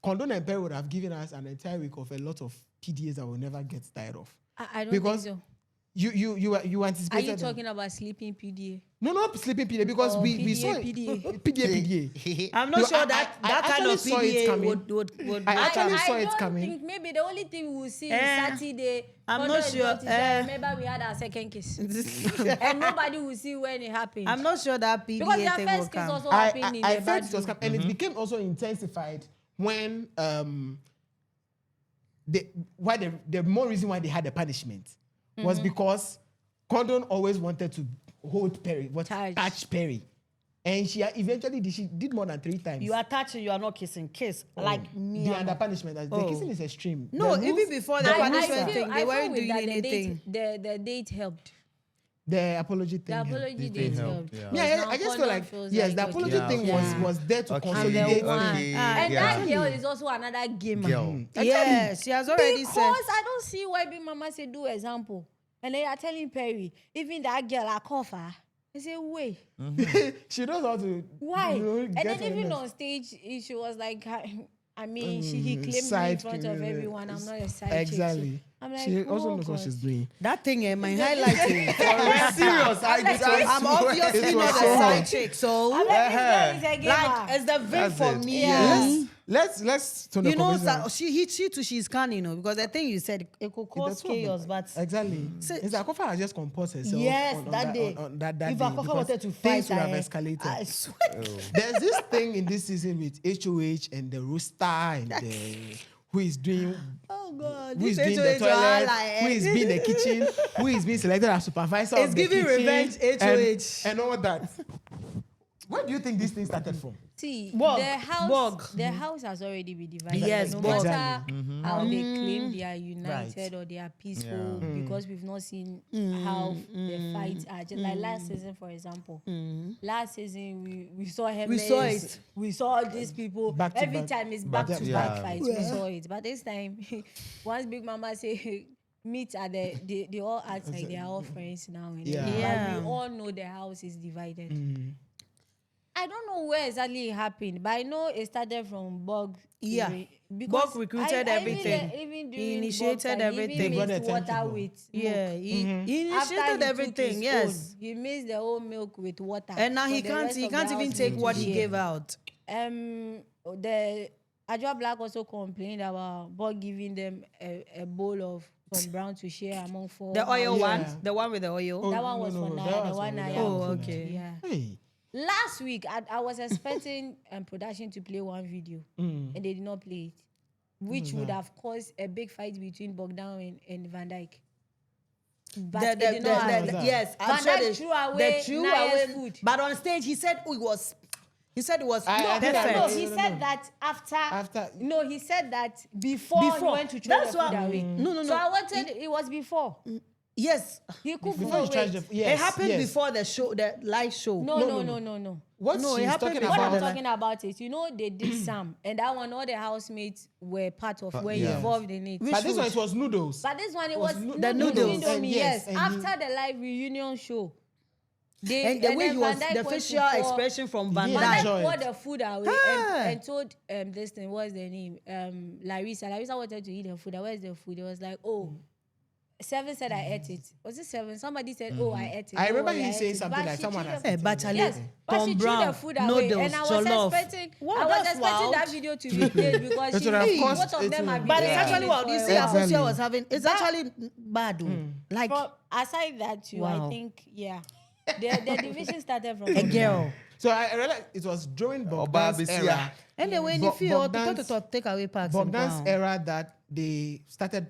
Kondon and Perry would have given us an entire week of a lot of PDAs that we'll never get tired of. I don't Because think so. You Are anticipated. you talking about sleeping PDA? No, not sleeping PDA because Oh, we saw PDA. it. PDA. I'm not No, sure I that actually kind of saw it PDA coming. would I actually saw it don't coming. think maybe the only thing we will see is Eh, Saturday. I'm Kondon not and sure, Akorfa, eh. remember we had our second kiss. And nobody will see when it happened. I'm not sure that PDA because their thing will first kiss come. also happened in I the felt it was bedroom. and it became also intensified when the more reason why they had the punishment was because Kondon always wanted to hold Perry, touch Perry, and she did more than 3 times. You are touching, you are not kissing. Kiss like me. The under punishment, the Oh. kissing is extreme. No, The even rules- before the punishment thing, they feel weren't with doing that anything. The date helped. the apology thing. The helped. apology It date helped, helped. yeah. Because Yeah, now I just Kondon feel like feels yes, the okay, apology Yeah. thing Yeah. was there to Okay, consolidate. one. okay, And yeah. that girl is also another gamer. Girl. Yes, she has already Because said. I don't see why Big Mama say do example. And they are telling Perry, even that girl Akorfa, I say, wait, She knows how to. why? you know, And get then her even next. on stage, she was like, I mean, he claimed me in side front chick, of yeah. everyone. I'm not a side Exactly. chick. So I'm like, She also oh, knows what God. she's doing. That thing, my highlighting. Serious. I'm obviously It was not a so side hot. chick, so I'm like, this girl is a gamer. like it's the vein That's for it. me. Yeah. Let's turn the You know, conversation. she's canny, you know, because the thing you said it could cause chaos, but Exactly. So- Is that Akorfa has just composed herself? yes, on that day. On that If day Akorfa because wanted to things fight, would have I escalated. swear. There's this thing in this season with HOH and the rooster and who is doing Oh God, who is this doing the HOH toilet, wahala, who is being the kitchen, who is being selected as supervisor. It's of the giving kitchen revenge, HOH. and all that. Where do you think this thing started from? See, Bug, the bug. house has already been divided. Yes, no bug. matter how they claim they are united Right. or they are peaceful, Yeah. because we've not seen how the fights are. Just like last season, for example. Last season we saw him. We saw it. We saw these people. Back to Every back. time it's Back back to to back. back fights. We saw it. But this time, once Big Mama say meet at they all act like they are all friends now. And Yeah. then, but Yeah. we all know the house is divided. I don't know where exactly it happened, but I know it started from Bug. Yeah. Because Bug recruited everything. Even He during initiated Bug time, everything. He They brought even the mixed water tentacle. with Yeah, milk. he After initiated he took everything. his Yes, own, he mixed the whole milk with water. and now for he the can't. rest He of the can't even housemates take to what he share. gave out. The Ajwa Black also complained about Bug giving them a bowl of some brown to share among 4. The oil Yeah. one, the one with the oil. Oh, That one was for that Naya. The was one for- Naya. that Oh, was for okay. Yeah. Hey. Last week, I was expecting production to play one video, and they did not play it, which would have caused a big fight between Bogdan and Van Dyke. But it did not happen. Yes, I'm Van sure Dijk threw away Naya's food. But on stage, he said it was. He said it was I think I perfect. No, read he No, said no. that after. No, No, he said that before he Before. went to throw That's the food why- away. No. So I wanted it was before. Yes, He could before you charge the yes, it happened yes. before the show, the live show. No. What No, it she's happened talking before What I'm about? the- talking about is, they did Sam, and that one all the housemates were part of, were yeah. involved in it. Which But this one food? it was noodles. But this one, it was was no- the noodles, noodles. Indomie, And yes. and After the live reunion show, they And the way then he was, Van Dijk the went to facial pour- expression from Van He Van didn't Dijk. enjoy Dijk poured it. the food away Ah. and told this thing, what's the name? Larissa. Larissa wanted to eat the food. Where's the food? It was like, oh, Seven said I ate it. Was it Seven? Somebody said, oh, I ate it. I Oh, remember yeah, you ate saying it. something But like she someone threw has the- eaten but it. Charlie, Yes, but Tom she threw Brown, the food away, noodles, and I was jollof. expecting, Wow, I was that's expecting wild. that video to be played because It would have both cost of them it have to- been But it's doing actually it wild. for You a see, while. Exactly. Akosia was having. It's actually bad. Like But aside that too, Wow. I think the division started from a girl. So I realized it was during Oba Bogdan's Bisia. era. And then when Bo- you feel Bogdan's- to take away parts. Bogdan's era that they started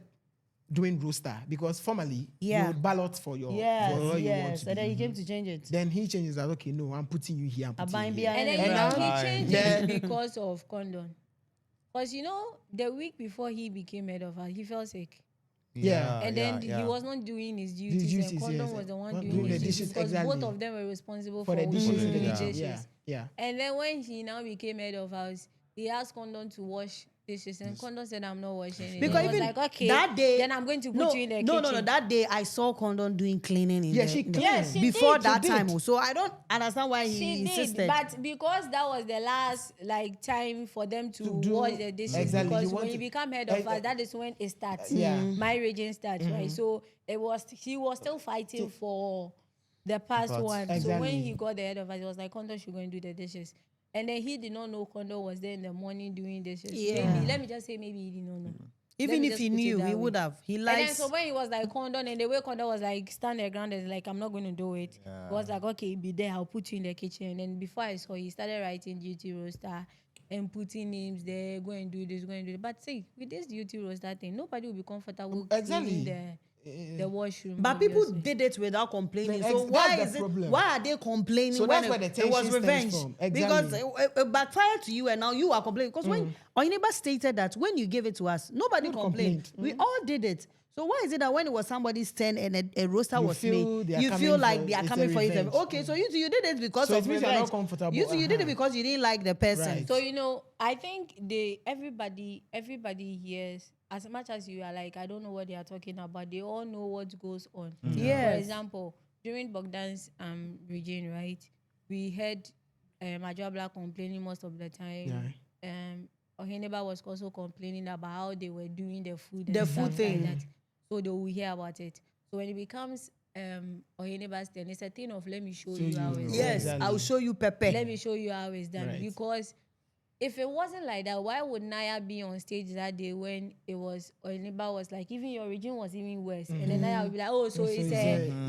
doing roster because formerly you Yeah. would ballot for your Yes, for what you want yes. to And be. then he came to change it. Then he changes that, okay, no, I'm putting you here. I'm putting Aban you Bia here. And then And now- he changed then- it because of Kondon. Because the week before he became head of us, he fell sick. Yeah. And then he was not doing his duties, duties, and Kondon yes. was the one Not doing doing the his duties dishes, because exactly. both of them were responsible For the for dishes washing in the the kitchen. dishes. Yeah. And then when he now became head of house, he asked Kondon to wash dishes, and Kondon said, "I'm not washing it." Because He was even like, "Okay, that day, then I'm going to put you in the kitchen." No. That day I saw Kondon doing cleaning in Yeah, the, she in the- cleaned. Yes, she before did, that she time. did. So I don't understand why he She insisted. did, but because that was the last time for them to do- wash the dishes, exactly, because you when want you to- become head of us, that is when it starts. Yeah. My region starts, right? So he was still fighting for the past one. So Exactly. when he got the head of us, he was like, Kondon should go and do the dishes. And then he did not know Kondon was there in the morning doing dishes. Yeah. Maybe, let me just say maybe he did not know. Even Let me if just he put it knew, that he way. would have. He And then likes. so when he was like Kondon, and the way Kondon was like stand their ground is like, I'm not going to do it. He was like, okay, be there, I'll put you in the kitchen. And then before I saw, he started writing duty roster and putting names there, go and do this, go and do that. But see, with this duty roster thing, nobody will be comfortable Exactly. cleaning the washroom. But people obviously. did it without complaining. Like, So that's why the is it? problem. Why are they complaining? So when that's where the it tension was stems revenge? from. Because Exactly. it backfired to you, and now you are complaining. Because when Oineba stated that when you gave it to us, nobody Nobody complained. complained. We all did it. So why is it that when it was somebody's turn and a roster You was feel made, they are you coming feel like for- they are it's coming a for you? revenge. Okay, so you did it because So it of means you are not revenge. comfortable. You did it because you didn't like the person. Right. So I think everybody hears, as much as you are like, I don't know what they are talking about, they all know what goes on. For Yes. example, during Bogdan's region, right, we heard Ajwa Black complaining most of the time. Oheneba was also complaining about how they were doing the food and The stuff food thing. like that. So they will hear about it. So when it becomes Oheneba's turn, it's a thing of let me show you how it's Yes, done. Exactly. I'll show you Pepe. Let me show you how it's done. Right. Because if it wasn't like that, why would Naya be on stage that day when it was Oheneba was like, even your region was even worse, and then Naya would be like, oh, so it's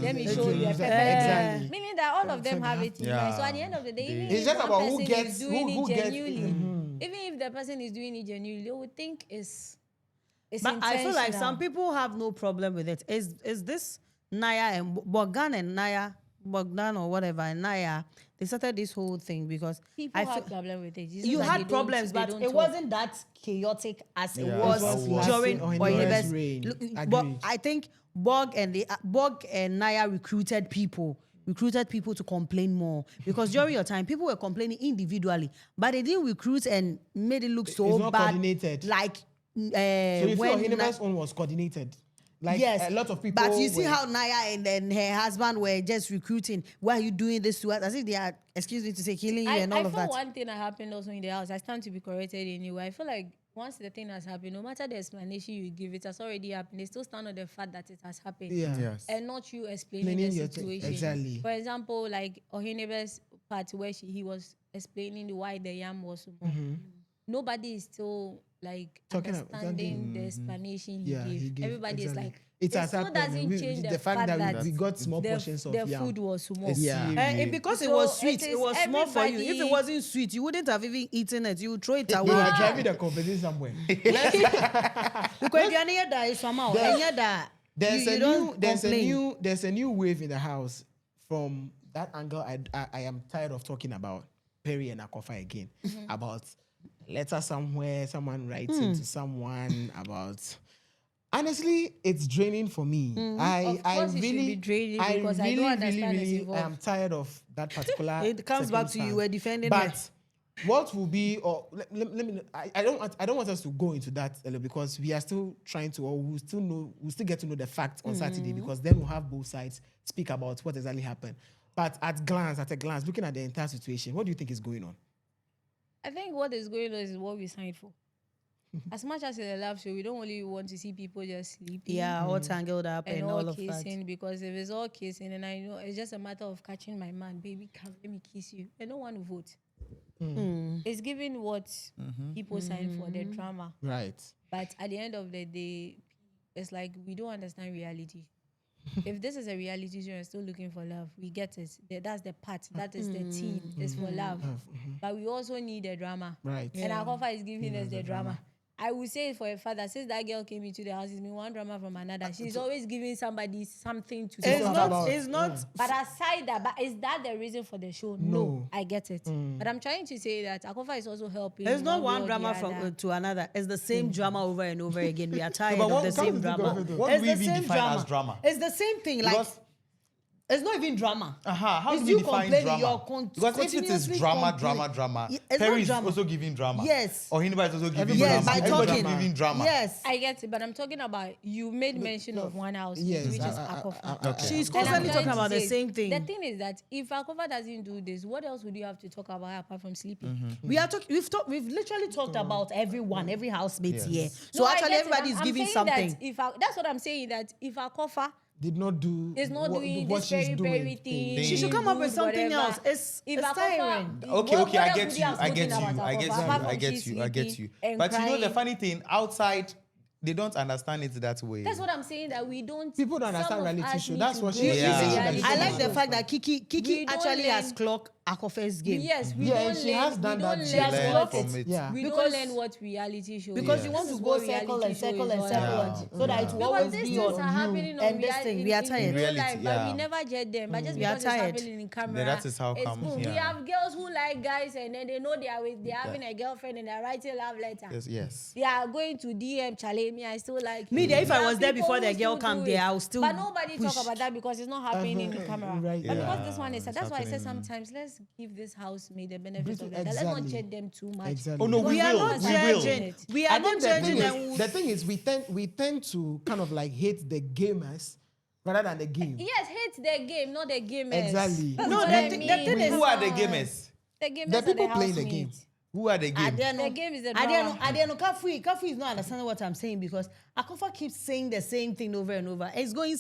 let me show you a Pepe. Exactly. Meaning that all of them have it in mind. So at the end of the day, even It's if just one about who person gets- is doing who it gets- genuinely, even if the person is doing it genuinely, they would think it's But I feel like intentional. some people have no problem with it. Is this Naya and Bogdan or whatever, and Naya, they started this whole thing because People I have feel problem with it. It's just you that had they don't- problems, they but don't it talk. wasn't that chaotic as it Yeah, was it was during last in Oyeneba's Oyeneba's reign. But Agreed. I think Bog and Naya recruited people to complain more because during your time people were complaining individually, but they didn't recruit and made it look so It's not bad. coordinated. Like So you feel when Oheneba's own was coordinated. Like yes, a lot of people. But you see were- how Naya and then her husband were just recruiting. Why are you doing this to us? As if they are, excuse me to say, killing you and all I of feel that. one thing that happened also in the house. I stand to be corrected anyway. I feel like once the thing has happened, no matter the explanation you give, it has already happened. They still stand on the fact that it has happened. Yeah. Yes. And not you explaining Explaining the your thing. situation. Exactly. For example, like Ohinebe's part where he was explaining why the yam was so more. Nobody is still like Talking understanding the explanation Yeah, he he gave. gave. Everybody Exactly. is like, It has still happened. doesn't change the fact that we got small the, portions of the yam. food was small. It's Yeah. serious. Because it So was sweet, it it is was small for you. If it everybody- wasn't sweet, you wouldn't have even eaten it. You would throw it You away. are driving the conversation somewhere. Because you are near that, somehow. There- And yet that There's you a don't new there's complain. a new wave in the house from that angle. I am tired of talking about Perry and Akorfa again. About letter somewhere, someone writing to someone about. Honestly, it's draining for me. Of course it should be draining because I don't understand it's really involved. am tired of that particular. It comes back to you, circumstance. we're defending But her. what will be, or let me, I don't want us to go into that because we are still trying to, or we'll still get to know the facts on Saturday because then we'll have both sides speak about what exactly happened. But at a glance, looking at the entire situation, what do you think is going on? I think what is going on is what we signed for. As much as it's a love show, we don't only want to see people just sleeping. Yeah, all tangled up And and all all of kissing, that. because if it's all kissing, and I know it's just a matter of catching my man, baby, come let me kiss you. I don't want to vote. It's giving what people sign for the drama, Right. but at the end of the day, it's like we don't understand reality. If this is a reality show and still looking for love, we get it. That's the part. That is the team. It's for love, but we also need the drama. Right. And Akorfa is giving us the drama. I will say it for a fact that since that girl came into the house, it's been one drama from another. She's always giving somebody something to It's talk not- about. it's not. But aside that, but is that the reason for the show? No, I get it. But I'm trying to say that Akorfa is also helping. It's not way one or drama the from other. to another. It's the same drama over and over again. We are tired but of what- the come same to think drama. of it, what It's do the we even same define as drama? It's the same thing. Like Because- it's not even drama. How It's do we you define complaining, drama? you're Because if it is continuously drama, Yeah, it's Perry not is drama. also giving drama. Yes. Or Hiniba is also giving Everybody Yes, is by drama. Everybody talking. is giving drama. Yes. I get it, but I'm talking about you made mention of one house, Yes, which is I- Akorfa. Okay. She's And I'm constantly trying talking to about the say, same thing. The thing is that if Akorfa doesn't do this, what else would you have to talk about apart from sleeping? We are talking. We've literally talked about everyone, every housemate Yes. here. So No, I actually, get it. everybody is I'm giving saying something. That that's what I'm saying. That if Akorfa Did not do. is not doing what this she's very doing. very thing, She should come up with good, something whatever. else. It's Akorfa- tiring. Okay, what okay, I else get would you, have I get spoken you, about I get Akorfa, you, apart I from get she's you, I get you. sleeping and But you know the crying? funny thing, outside, they don't understand it that way. That's what I'm saying. That we don't. People don't understand some of reality us show. need That's to what go she- to Yeah. reality I like show. the fact that We Kiki don't actually has learn- clocked Akorfa's game. Yes, we Yeah, don't and she learn. has done we that. don't She learn has what clocked it. Yeah. We Because- don't learn what reality show Because is. you want This to is go what circle reality and show circle is and all circle about. and so that it will Because always these be things on are happening on and this thing. We are in tired. real Reality, life, but yeah. we never judge them. But just We are because it's tired. happening in camera, Yeah, that is how it's come, cool. We yeah. have girls who like guys and then they know they're having a girlfriend and they're writing love letter. Yes. They are going to DM Chale me. I still like Me you. there, if I There are was there people before the who girl still come do there, it. I will still But nobody push. talk about that because it's not happening in camera. right, But because yeah. this one is, It's that's why I said happening. sometimes let's give this housemaid the benefit Briefly, of the doubt. Let's not exactly. judge them too much. Exactly. Oh, no, Because We are will, not we will. judging. We are I not think the judging thing, them. is, the thing is, we tend to kind of like hate the gamers rather than the game. Yes, hate the game, not the gamers. Exactly. That's No, what the I thi- mean. the thing is- Who are the gamers? The gamers The are people playing the housemates. game. Who are the game? The game is the Adeno, drama. Kafu is not understanding what I'm saying because Akorfa keeps saying the same thing over and over. It's going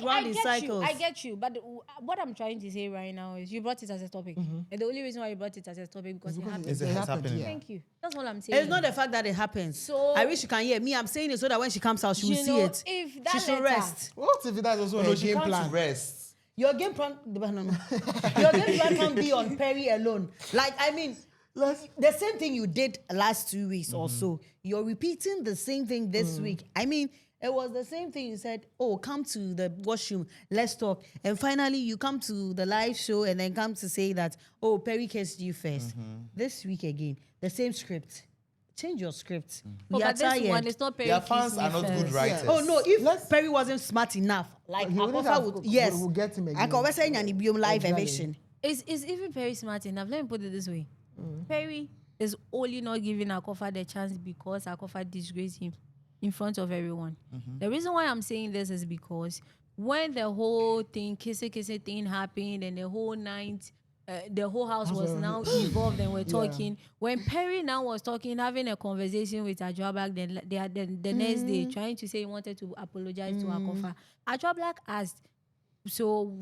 round in cycles. I get you. But what I'm trying to say right now is you brought it as a topic. And the only reason why you brought it as a topic because it happened. It's It happened, happening. yeah. Thank you. That's all I'm saying. It's not the fact that it happens. So- I wish you can hear me. I'm saying it so that when she comes out, she will You see know, it. if that She should letter- rest. What if that's also No, a she game can't plan? rest. Your game plan, your game plan can't be on Perry alone. Like I mean, the same thing you did last 2 weeks or so. You're repeating the same thing this week. I mean, it was the same thing. You said, "Oh, come to the washroom, let's talk." And finally, you come to the live show and then come to say that, "Oh, Perry kissed you first." This week again, the same script. Change your script. Oh, We are but this tired. one is not Perry Their fans kissing are not first. good writers. Oh no! If Let's- Perry wasn't smart enough, like He wouldn't Akorfa have- would, yes, we'll get him again. Akorfa saying and Ibiom live Exactly. eviction. Is even Perry smart enough? Let me put it this way. Perry is only not giving Akorfa the chance because Akorfa disgraced him. in front of everyone. The reason why I'm saying this is because when the whole thing, kissy thing happened and the whole night, the whole house was now involved and we're talking. When Perry now was talking, having a conversation with Ajwa the next day, trying to say he wanted to apologize to Akorfa, Ajwa asked, so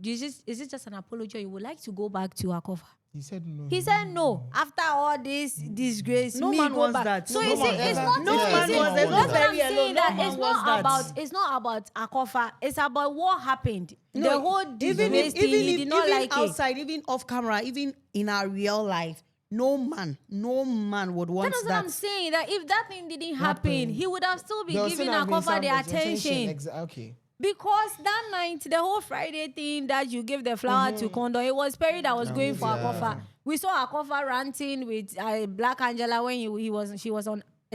is it just an apology or you would like to go back to Akorfa? He said no. He said no. After all this disgrace, No me man go wants back. that. So No you see, man it's wants not. that. No man That's wants that. what Very I'm alone. saying. No That man it's wants not that. about. It's not about Akorfa. It's about what happened. No, The whole disgrace thing. He did not even like it. outside, even off camera, even in our real life, no man would want That's what I'm saying. That if that thing didn't happen, he would have still been There will giving still have been Akorfa the some attention. Okay. Because that night, the whole Friday thing that you give the flower to Kondon, it was Perry that was going for Akorfa. We saw Akorfa ranting with Black Angela when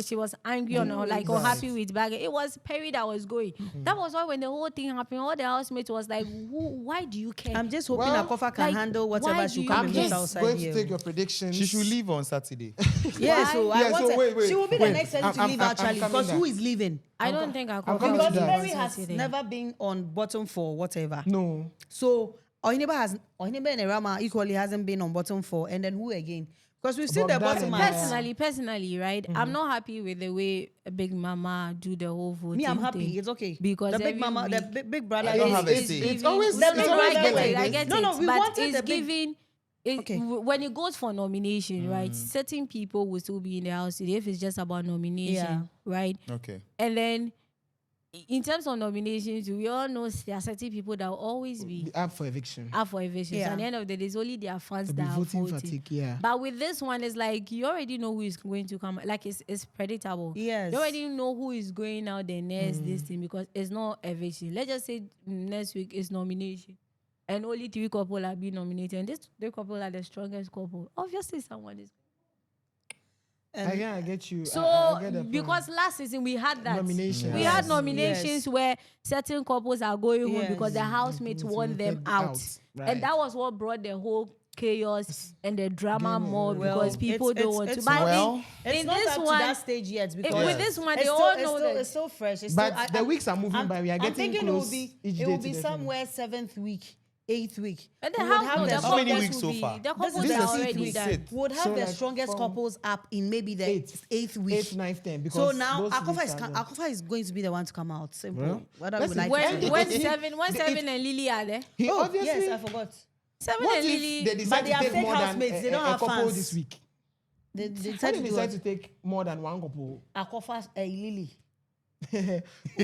she was angry or like unhappy with Bag. It was Perry that was going. That was why when the whole thing happened, all the housemates was like, why do you care? I'm just hoping Akorfa can like, handle why whatever do she you come I'm and care? meet just outside going here. to take your predictions. She should leave on Saturday. Yeah, so I Yeah, want so her- wait, she will be the wait. next person to I'm leave coming actually because there. who is leaving? I don't think Akorfa coming will to Because be that. Perry on has Saturday. never been on bottom 4, whatever. No. So Ohineba and Erama equally hasn't been on bottom 4, and then who again? Because we've seen the Bogdan bottom and half. Personally, right? I'm not happy with the way Big Mama do the whole voting. Me, I'm happy. thing. It's okay. Because the big every mama, week- the big brother, I don't is- have a is- say. It's always The big always brother been like is- I this. get No, it. no, we but wanted it's the big- giving. Okay. When it goes for nomination, right? Certain people will still be in the house if it's just about nomination, Yeah. right? Okay. And then, in terms of nominations, we all know there are certain people that will always be Up for eviction. up for evictions. Yeah. At the end of the day, it's only their fans To be that are voting voting. fatigue, yeah. But with this one, it's like you already know who is going to come. Like it's predictable. Yes. You already know who is going out the next this thing because it's not eviction. Let's just say next week is nomination. And only 3 couples are being nominated. And these 3 couples are the strongest couple. Obviously, someone is. I get you. So, I get the point. because last season we had that. Nominations. We Yes. had nominations where certain couples are going home Yes. because the housemates want them out. Right. And that was what brought the whole chaos and the drama more Well, because people don't want to. But well, It's in not this up one, to that stage yet because with this one, it's they still- all it's know still, that. it's still fresh. It's But still, the weeks are moving by. We are I'm getting thinking close. it each will day be to the somewhere 7th week, 8th week. And the We would house, have no, the the How many couples weeks will so be- far? The This couples is are the already sixth week. done. Would have So the like strongest from couples up in maybe the eighth week. 8th, 9th, 10th. So Because now those Akorfa weeks is, are the- Akorfa is going to be the one to come out. Simple. Well, Whether we let's like see. it or When, not. when It- Seven and Lily are there. He Oh, obviously. yes, I forgot. Seven What and if Lily. they decide they to are take fake more than housemates. They don't a have couple fans. this week? They How decide do to you do decide what? to take more than one couple? Akorfa, Lily.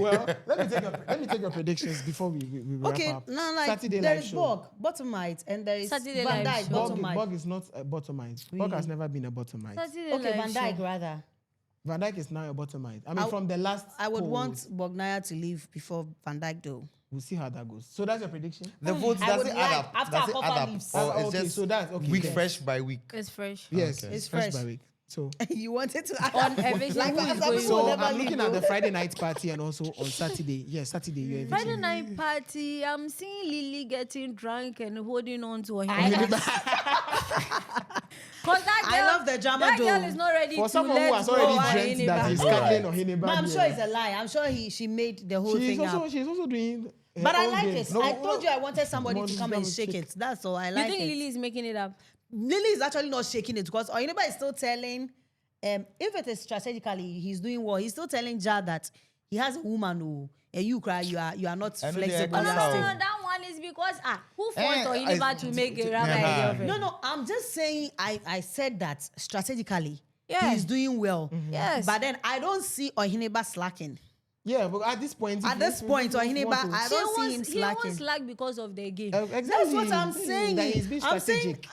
Well, let me take your predictions before we wrap Okay, up. now like Saturday there live is show. Bog, bottomite, and there is Saturday Van live Dijk, show. bottomite. Bog is not a bottomite. Bog has never been a bottomite. Saturday Okay, live Van Dijk show. rather. Van Dijk is now a bottomite. I mean, I- from the last I would polls, want Bognaya to leave before Van Dijk though. We'll see how that goes. So that's your prediction? The votes I does would it like- add up? after Does it Akorfa add up? leaves. Or Ah, it's okay, just so that's okay. week then. fresh by week? It's fresh. Yes, Okay. it's fresh fresh. by week. So, You wanted to On Eviction, like who is as going people so will on? never I'm leave, looking at though. the Friday night party and also on Saturday. Yes, Saturday you're Eviction. Friday night party, I'm seeing Lily getting drunk and holding on to her hand. Because that girl, I love the drama that though. girl is not ready For to someone let who has go already of dreamt that anybody. he's scandling on Hineba. Man, I'm sure it's a lie. I'm sure she made the whole She's thing also, up. she's also doing. her But I own like game. it. No, I told you I wanted somebody Come to on, come just and double shake check. it. That's all. I You like think it. Lily is making it up? Lily is actually not shaking it because Oyeneba is still telling, if it is strategically, he's doing well. He's still telling Ja that he has a woman who, and you cry, you are not I know they flexible. are No, you no, are no, stable. no. That one is because who Eh, forced Ohineba I- to make a rapper Yeah. a girlfriend? No, I'm just saying I said that strategically Yeah. he's doing well. Yes. But then I don't see Oyeneba slacking. Yeah, but at this point, At this point, Ohineba, I He don't see him wants slacking. slack because of the game. exactly. That's what I'm saying. That he's being I'm saying- strategic.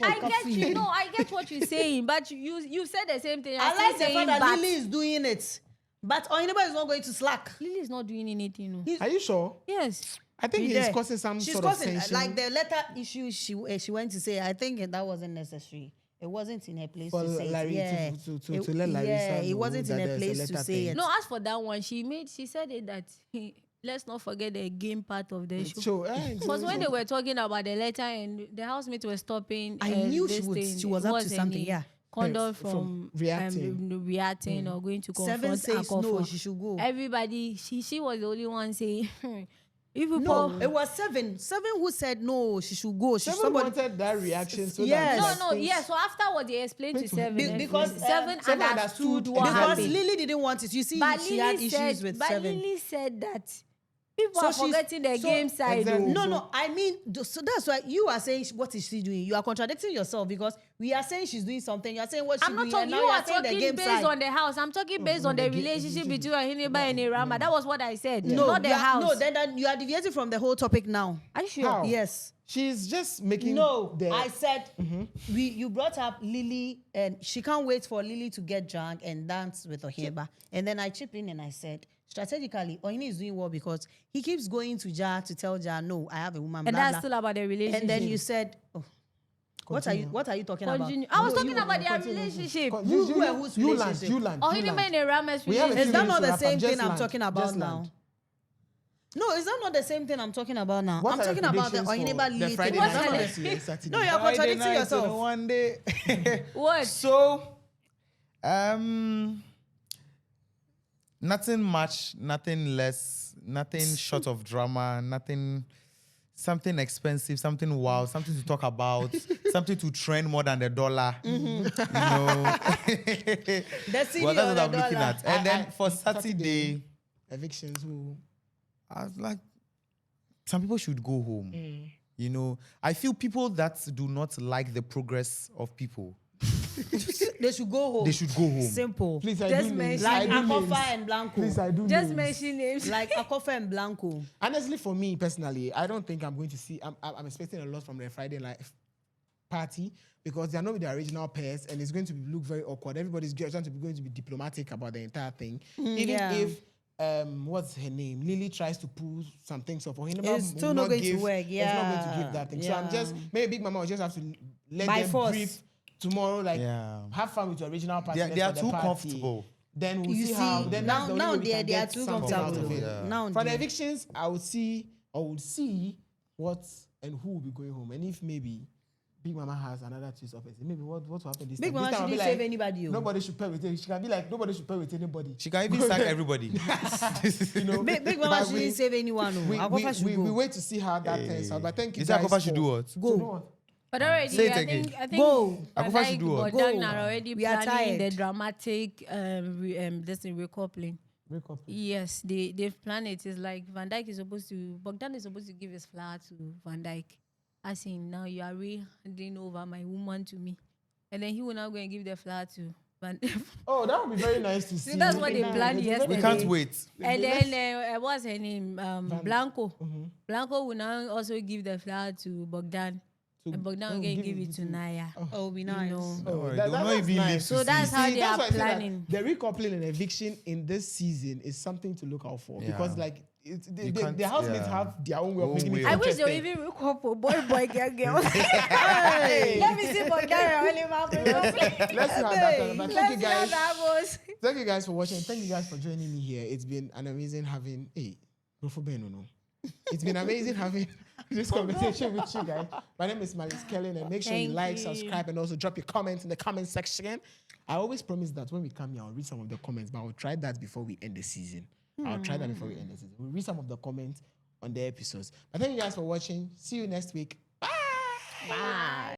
I get you. No, I get what you're saying, but you said the same thing. I I'm like still the saying, fact that but Lily is doing it. But Oyeneba is not going to slack. Lily is not doing anything. No. Are you sure? Yes. I think Be he's there. causing some She's sort causing, of tension. like the letter issue she went to say. I think that wasn't necessary. It wasn't in her place For to say. Larry it. to let Larissa Yeah, it know wasn't in that her there's a place to letter say thing. it. No, as for that one, she said it that let's not forget the game part of the show. So, Because when they were talking about the letter and the housemate was stopping, I knew this she thing, was up to wasn't something. it? Yeah. Kondon from from reacting. or going to Seven confront says Akorfa. no, she should go. Everybody, she was the only one saying, if people, No, it was Seven. Seven who said no, she should go. She Seven somebody wanted that reaction so Yes. that no, yeah. So afterwards, they explained to Seven because, Seven Seven understood what because happened. Lily didn't want it. You see, But she had Lily issues said, with but Seven. Lily said that people So are she's- forgetting the so- game side. Exactly. though. No, I mean, so that's why you are saying what is she doing? You are contradicting yourself because we are saying she's doing something. You are saying what she's I'm not doing. talking. and You now are saying the talking game based side. on the house. I'm talking based on the the game- relationship relationship. between Ahiniba and Irama. That was what I said. No, Not the you are- house. No, then you are deviating from the whole topic now. Are you sure? How? Yes. she's just making No, the I said you brought up Lily and she can't wait for Lily to get drunk and dance with Oheba. And then I chipped in and I said, strategically, Ohini is doing well because he keeps going to Jar to tell Jar, no, I have a woman. And blah, that's blah. still about the relationship. And then you said, oh, what are you talking Continue. about? I was No, talking you- about their relationship. Who and whose relationship? You land. Ohiniba and Irama's We have a relationship. Is that minutes not to the wrap up. same Just thing I'm land. talking about Just now? land. No, is that not the same thing I'm talking about now? What I'm are talking your about the predictions Ohiniba for Lily the Friday thing. What's Is that her not name? the- night Saturday. No, you're contradicting yourself. One day. What? So, nothing much, nothing less, nothing short of drama, nothing, something expensive, something wow, something to talk about, something to trend more than the dollar. You know, The CD well, that's or what the I'm looking dollar. at. And then for Saturday. Saturday, Evictions who I was like, some people should go home. You know, I feel people that do not like the progress of people, They should go home. they should go home. Simple. please I Just do names. mention- I Like do names. Akorfa and Blanco. Please I do Just names. mention names. Like Akorfa and Blanco. Honestly, for me personally, I don't think I'm going to see. I'm expecting a lot from the Friday night party because they're not with the original pairs, and it's going to look very awkward. Everybody's going to be diplomatic about the entire thing. Even yeah. if what's her name? Lily tries to pull some things off. Or It's still not going to work, It's not going to yeah. give that thing. So I'm just maybe Big Mama will just have to let By them force. brief tomorrow. Like Yeah. have fun with your original party. They are for the too party. comfortable. Then we'll You see see, how. Then now, that's the only now way we can they are get too something out of comfortable. it. Yeah. Now For the they- evictions, I would see what and who will be going home, and if maybe Big Mama has another twist of it, maybe what will happen this Big time? Mama This time I'll be shouldn't save anybody. oh. Nobody should pair with it. She can be like nobody should pair with anybody. She can even sack everybody. You know, Big Mama but shouldn't save anyone. oh. Akorfa should go. we wait to see how that turns out. But thank you You say guys. Akorfa should do for- what? to do what? But already, Say it I again. think Go. Akorfa should do what? Bogdan Go. are already We are planning the tired. dramatic this thing recoupling. Recoupling. Yes, they've planned it. It's like Bogdan is supposed to give his flower to Van Dyke. As in, now you are handing over my woman to me. And then he will now go and give the flower to Van Oh, that would be very nice to see. So that's what they Yeah, planned it's very yesterday. We nice. can't wait. And then, what's her name? Blanco. Blanco will now also give the flower to Bogdan. So And Bogdan will go and give it to Naya. Oh, it'll be nice. You know. Don't worry, that- they'll not that's even nice. live So to that's see. how See, they that's are why I say that planning. the recoupling and eviction in this season is something to look out for Yeah. because, like, You can't- the housemates yeah. have their own way of Own making way it of- I wish they would interesting. even recouple boy, girl. Hey! Let me see Bogdan and Oliver. Let's see how that goes. But thank you Let's see how guys. that goes. Thank you guys for watching. Thank you guys for joining me here. It's been an amazing having. Hey, no. It's been amazing having this conversation with you guys. My name is Malice Kellen, and make sure you Thank like, you. subscribe, and also drop your comments in the comment section. I always promise that when we come here, I'll read some of the comments, but I'll try that before we end the season. I'll try that before we end the season. We'll read some of the comments on the episodes. But thank you guys for watching. See you next week. Bye. Bye.